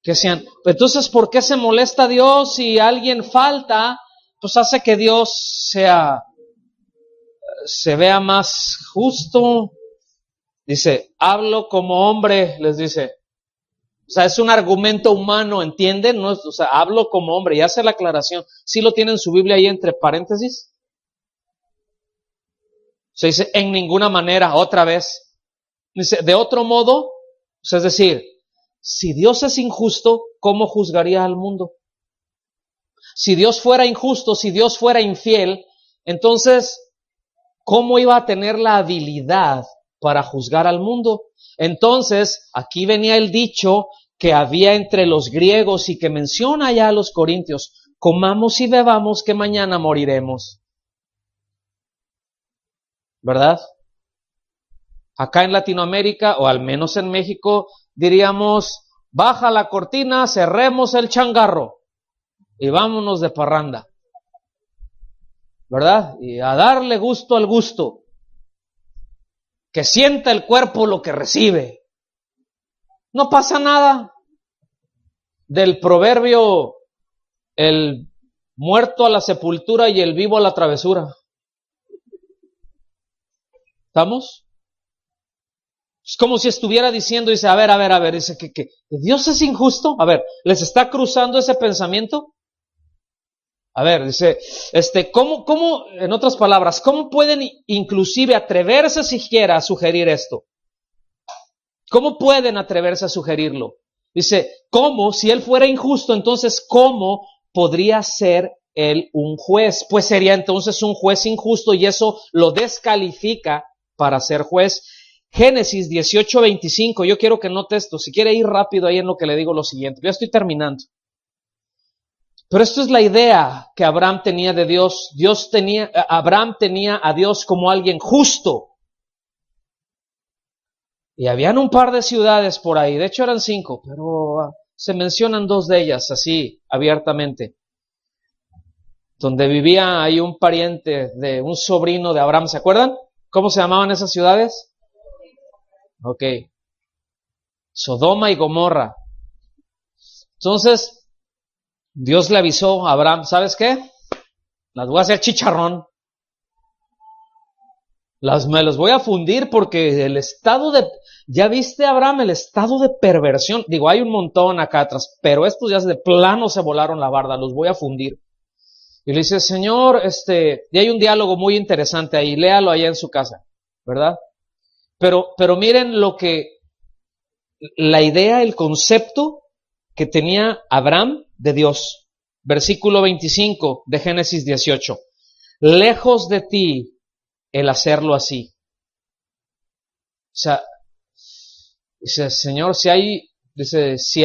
[SPEAKER 1] Que sean, entonces, ¿por qué se molesta Dios si alguien falta? Pues hace que Dios se vea más justo. Dice, hablo como hombre, les dice. O sea, es un argumento humano, ¿entienden? No es, o sea, hablo como hombre, y hace la aclaración. ¿Sí lo tiene en su Biblia ahí entre paréntesis? Se dice, en ninguna manera, otra vez. Dice, de otro modo, o sea, es decir, si Dios es injusto, ¿cómo juzgaría al mundo? Si Dios fuera injusto, si Dios fuera infiel, entonces, ¿cómo iba a tener la habilidad para juzgar al mundo? Entonces, aquí venía el dicho que había entre los griegos y que menciona ya a los corintios, comamos y bebamos que mañana moriremos. ¿Verdad? Acá en Latinoamérica, o al menos en México, diríamos, baja la cortina, cerremos el changarro y vámonos de parranda. ¿Verdad? Y a darle gusto al gusto. Que sienta el cuerpo lo que recibe. No pasa nada. Del proverbio, el muerto a la sepultura y el vivo a la travesura. ¿Estamos? Es como si estuviera diciendo, dice, a ver, dice que Dios es injusto. A ver, ¿les está cruzando ese pensamiento? A ver, dice, ¿cómo, en otras palabras, cómo pueden inclusive atreverse siquiera a sugerir esto? ¿Cómo pueden atreverse a sugerirlo? Dice, ¿cómo? Si Él fuera injusto, entonces, ¿cómo podría ser Él un juez? Pues sería entonces un juez injusto y eso lo descalifica para ser juez. Génesis 18:25, yo quiero que note esto, si quiere ir rápido ahí en lo que le digo lo siguiente, ya estoy terminando. Pero esto es la idea que Abraham tenía de Dios. Abraham tenía a Dios como alguien justo. Y habían un par de ciudades por ahí, de hecho eran 5, pero se mencionan 2 de ellas así abiertamente. Donde vivía ahí un pariente de un sobrino de Abraham, ¿se acuerdan? ¿Cómo se llamaban esas ciudades? Ok. Sodoma y Gomorra. Entonces, Dios le avisó a Abraham, ¿sabes qué? Las voy a hacer chicharrón. Me los voy a fundir porque ¿ya viste, Abraham, el estado de perversión? Digo, hay un montón acá atrás, pero estos ya de plano se volaron la barda, los voy a fundir. Y le dice, Señor, y hay un diálogo muy interesante ahí, léalo allá en su casa, ¿verdad? Pero miren la idea, el concepto que tenía Abraham de Dios. Versículo 25 de Génesis 18. Lejos de ti el hacerlo así. O sea, dice, Señor, si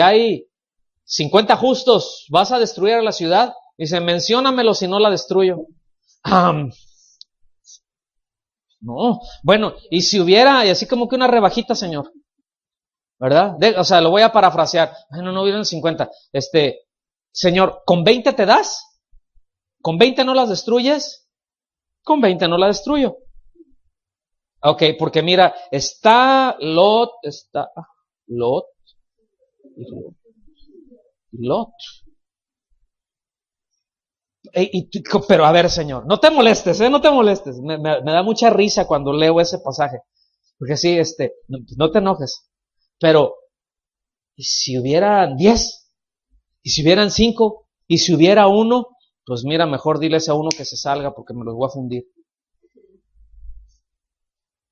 [SPEAKER 1] hay 50 justos, ¿vas a destruir a la ciudad? Dice, menciónamelo si no la destruyo. No, bueno, y si hubiera, y así como que una rebajita, Señor, ¿verdad? O sea, lo voy a parafrasear. Bueno, no hubieran 50. Señor, ¿con 20 te das? ¿Con 20 no las destruyes? Con 20 no la destruyo. Ok, porque mira, está Lot. Pero a ver, Señor, no te molestes, no te molestes. Me da mucha risa cuando leo ese pasaje. Porque sí, no te enojes. Pero, ¿y si hubieran 10? ¿Y si hubieran 5? ¿Y si hubiera 1? Pues mira, mejor dile a ese 1 que se salga porque me los voy a fundir.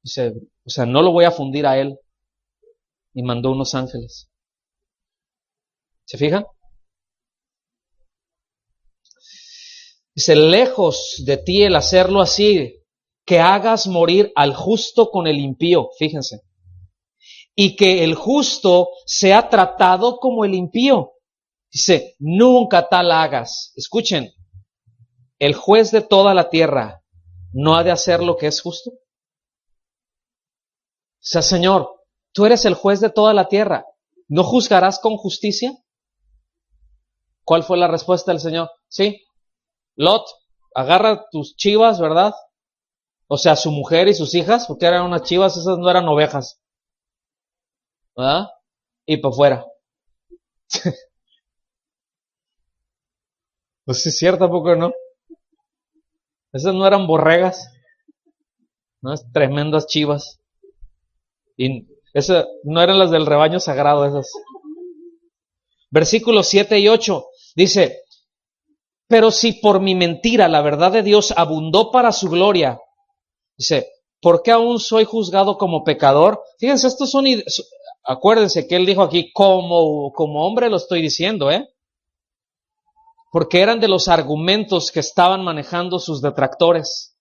[SPEAKER 1] Dice, o sea, no lo voy a fundir a él. Y mandó unos ángeles. ¿Se fijan? Dice, lejos de ti el hacerlo así, que hagas morir al justo con el impío, fíjense, y que el justo sea tratado como el impío. Dice, nunca tal hagas. Escuchen, el juez de toda la tierra no ha de hacer lo que es justo. O sea, Señor, tú eres el juez de toda la tierra, ¿no juzgarás con justicia? ¿Cuál fue la respuesta del Señor? Sí, Lot, agarra tus chivas, ¿verdad? O sea, su mujer y sus hijas, porque eran unas chivas, esas no eran ovejas, ¿verdad? Y para afuera. Pues sí, es cierto, ¿tampoco no? Esas no eran borregas, ¿no? Es tremendas chivas. Y esas no eran las del rebaño sagrado, esas. Versículos 7 y 8 dice, pero si por mi mentira la verdad de Dios abundó para su gloria, dice, ¿por qué aún soy juzgado como pecador? Fíjense, estos son, acuérdense que él dijo aquí, como hombre lo estoy diciendo, porque eran de los argumentos que estaban manejando sus detractores.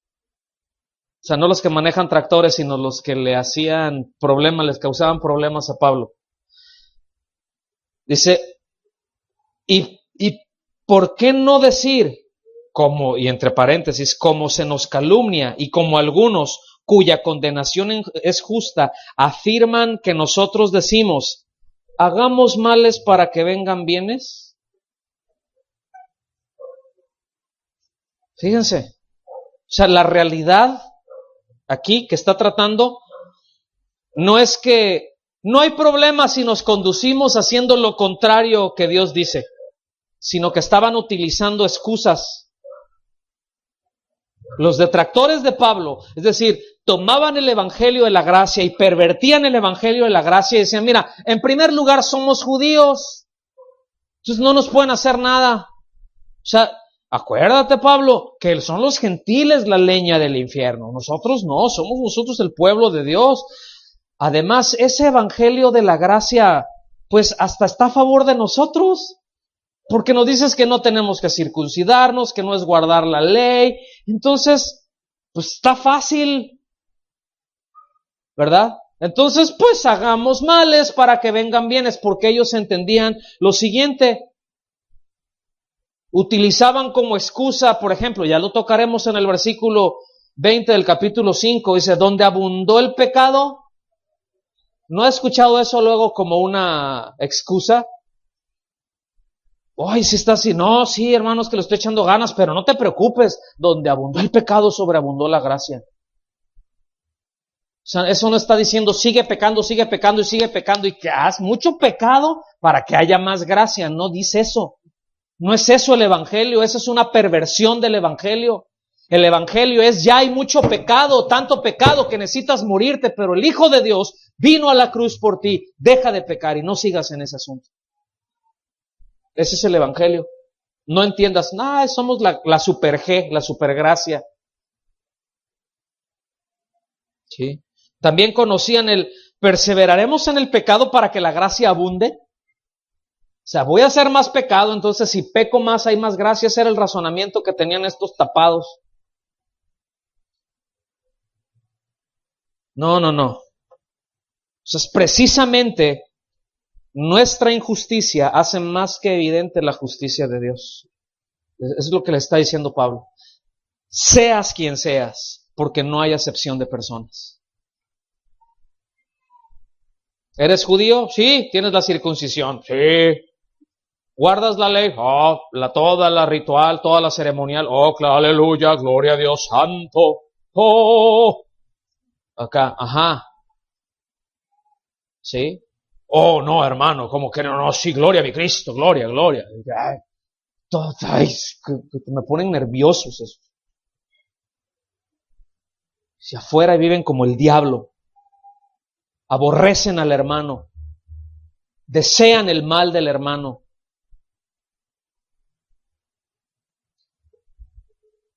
[SPEAKER 1] O sea, no los que manejan tractores, sino los que le hacían problemas, les causaban problemas a Pablo. Dice, ¿y por qué no decir, como, y entre paréntesis, como se nos calumnia y como algunos cuya condenación es justa, afirman que nosotros decimos, hagamos males para que vengan bienes? Fíjense, o sea, la realidad aquí que está tratando no es que no hay problema si nos conducimos haciendo lo contrario que Dios dice, sino que estaban utilizando excusas. Los detractores de Pablo, es decir, tomaban el evangelio de la gracia y pervertían el evangelio de la gracia y decían, mira, en primer lugar somos judíos, entonces no nos pueden hacer nada. O sea, acuérdate, Pablo, que son los gentiles la leña del infierno, nosotros no, somos nosotros el pueblo de Dios. Además, ese evangelio de la gracia, pues hasta está a favor de nosotros, porque nos dices que no tenemos que circuncidarnos, que no es guardar la ley, entonces, pues está fácil, ¿verdad? Entonces, pues hagamos males para que vengan bienes, porque ellos entendían lo siguiente, utilizaban como excusa, por ejemplo, ya lo tocaremos en el versículo 20 del capítulo 5, dice, donde abundó el pecado. ¿No he escuchado eso luego como una excusa? Ay, si está así, no, sí, hermanos, que le estoy echando ganas, pero no te preocupes, donde abundó el pecado, sobreabundó la gracia. O sea, eso no está diciendo sigue pecando y sigue pecando y que haz mucho pecado para que haya más gracia, no dice eso. No es eso el evangelio, esa es una perversión del evangelio. El evangelio es ya hay mucho pecado, tanto pecado que necesitas morirte, pero el Hijo de Dios vino a la cruz por ti, deja de pecar y no sigas en ese asunto. Ese es el evangelio. No entiendas, somos la super G, la super gracia. Sí. También conocían perseveraremos en el pecado para que la gracia abunde. O sea, voy a hacer más pecado, entonces si peco más hay más gracia. Ese era el razonamiento que tenían estos tapados. No. O sea, es precisamente nuestra injusticia hace más que evidente la justicia de Dios. Es lo que le está diciendo Pablo. Seas quien seas, porque no hay acepción de personas. ¿Eres judío? Sí. ¿Tienes la circuncisión? Sí. ¿Guardas la ley? Oh, toda la ritual, toda la ceremonial. Oh, aleluya, gloria a Dios santo. Oh. Acá, ajá. ¿Sí? Oh, no, hermano, como que no, sí, gloria a mi Cristo, gloria. Me ponen nerviosos eso. Si afuera viven como el diablo, aborrecen al hermano, desean el mal del hermano.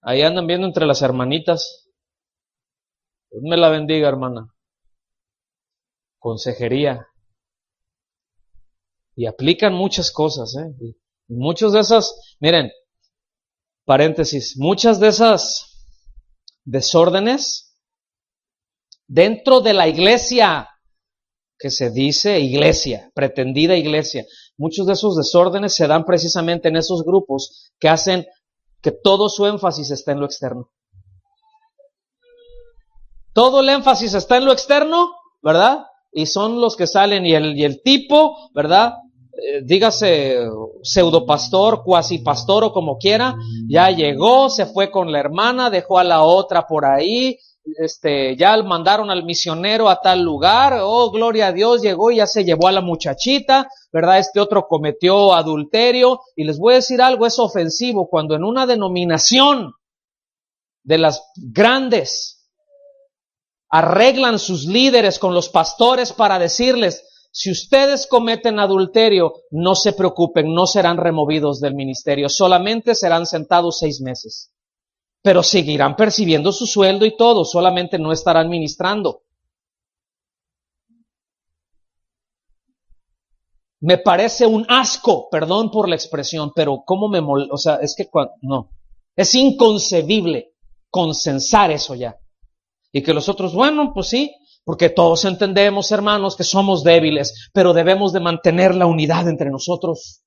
[SPEAKER 1] Ahí andan viendo entre las hermanitas. Dios me la bendiga, hermana. Consejería. Y aplican muchas cosas, Y muchos de esas, miren, Paréntesis, muchas de esas desórdenes dentro de la iglesia, que se dice iglesia, pretendida iglesia, muchos de esos desórdenes se dan precisamente en esos grupos que hacen que todo su énfasis esté en lo externo. Todo el énfasis está en lo externo, ¿verdad? Y son los que salen, y el tipo, ¿verdad? Dígase pseudopastor, cuasi pastor o como quiera, ya llegó, se fue con la hermana, dejó a la otra por ahí, ya mandaron al misionero a tal lugar, oh, gloria a Dios, llegó y ya se llevó a la muchachita, ¿verdad? Este otro cometió adulterio, y les voy a decir algo, es ofensivo cuando en una denominación de las grandes arreglan sus líderes con los pastores para decirles, si ustedes cometen adulterio, no se preocupen, no serán removidos del ministerio, solamente serán sentados 6 meses. Pero seguirán percibiendo su sueldo y todo, solamente no estarán ministrando. Me parece un asco, perdón por la expresión, pero cómo me molesta, o sea, es que no, es inconcebible consensar eso ya. Y que los otros, bueno, pues sí, porque todos entendemos, hermanos, que somos débiles, pero debemos de mantener la unidad entre nosotros.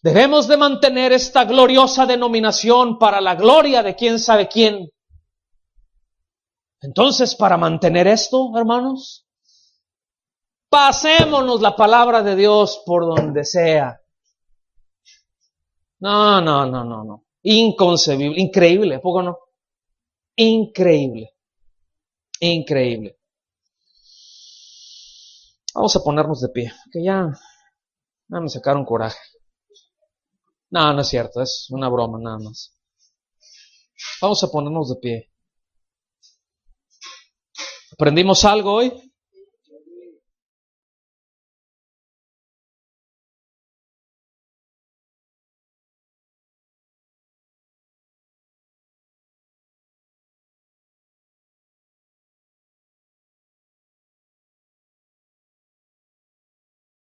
[SPEAKER 1] Debemos de mantener esta gloriosa denominación para la gloria de quién sabe quién. Entonces, para mantener esto, hermanos, pasémonos la palabra de Dios por donde sea. No. Inconcebible, increíble, ¿a poco no? Increíble. Vamos a ponernos de pie, que ya me sacaron coraje. No es cierto, es una broma nada más. Vamos a ponernos de pie. ¿Aprendimos algo hoy?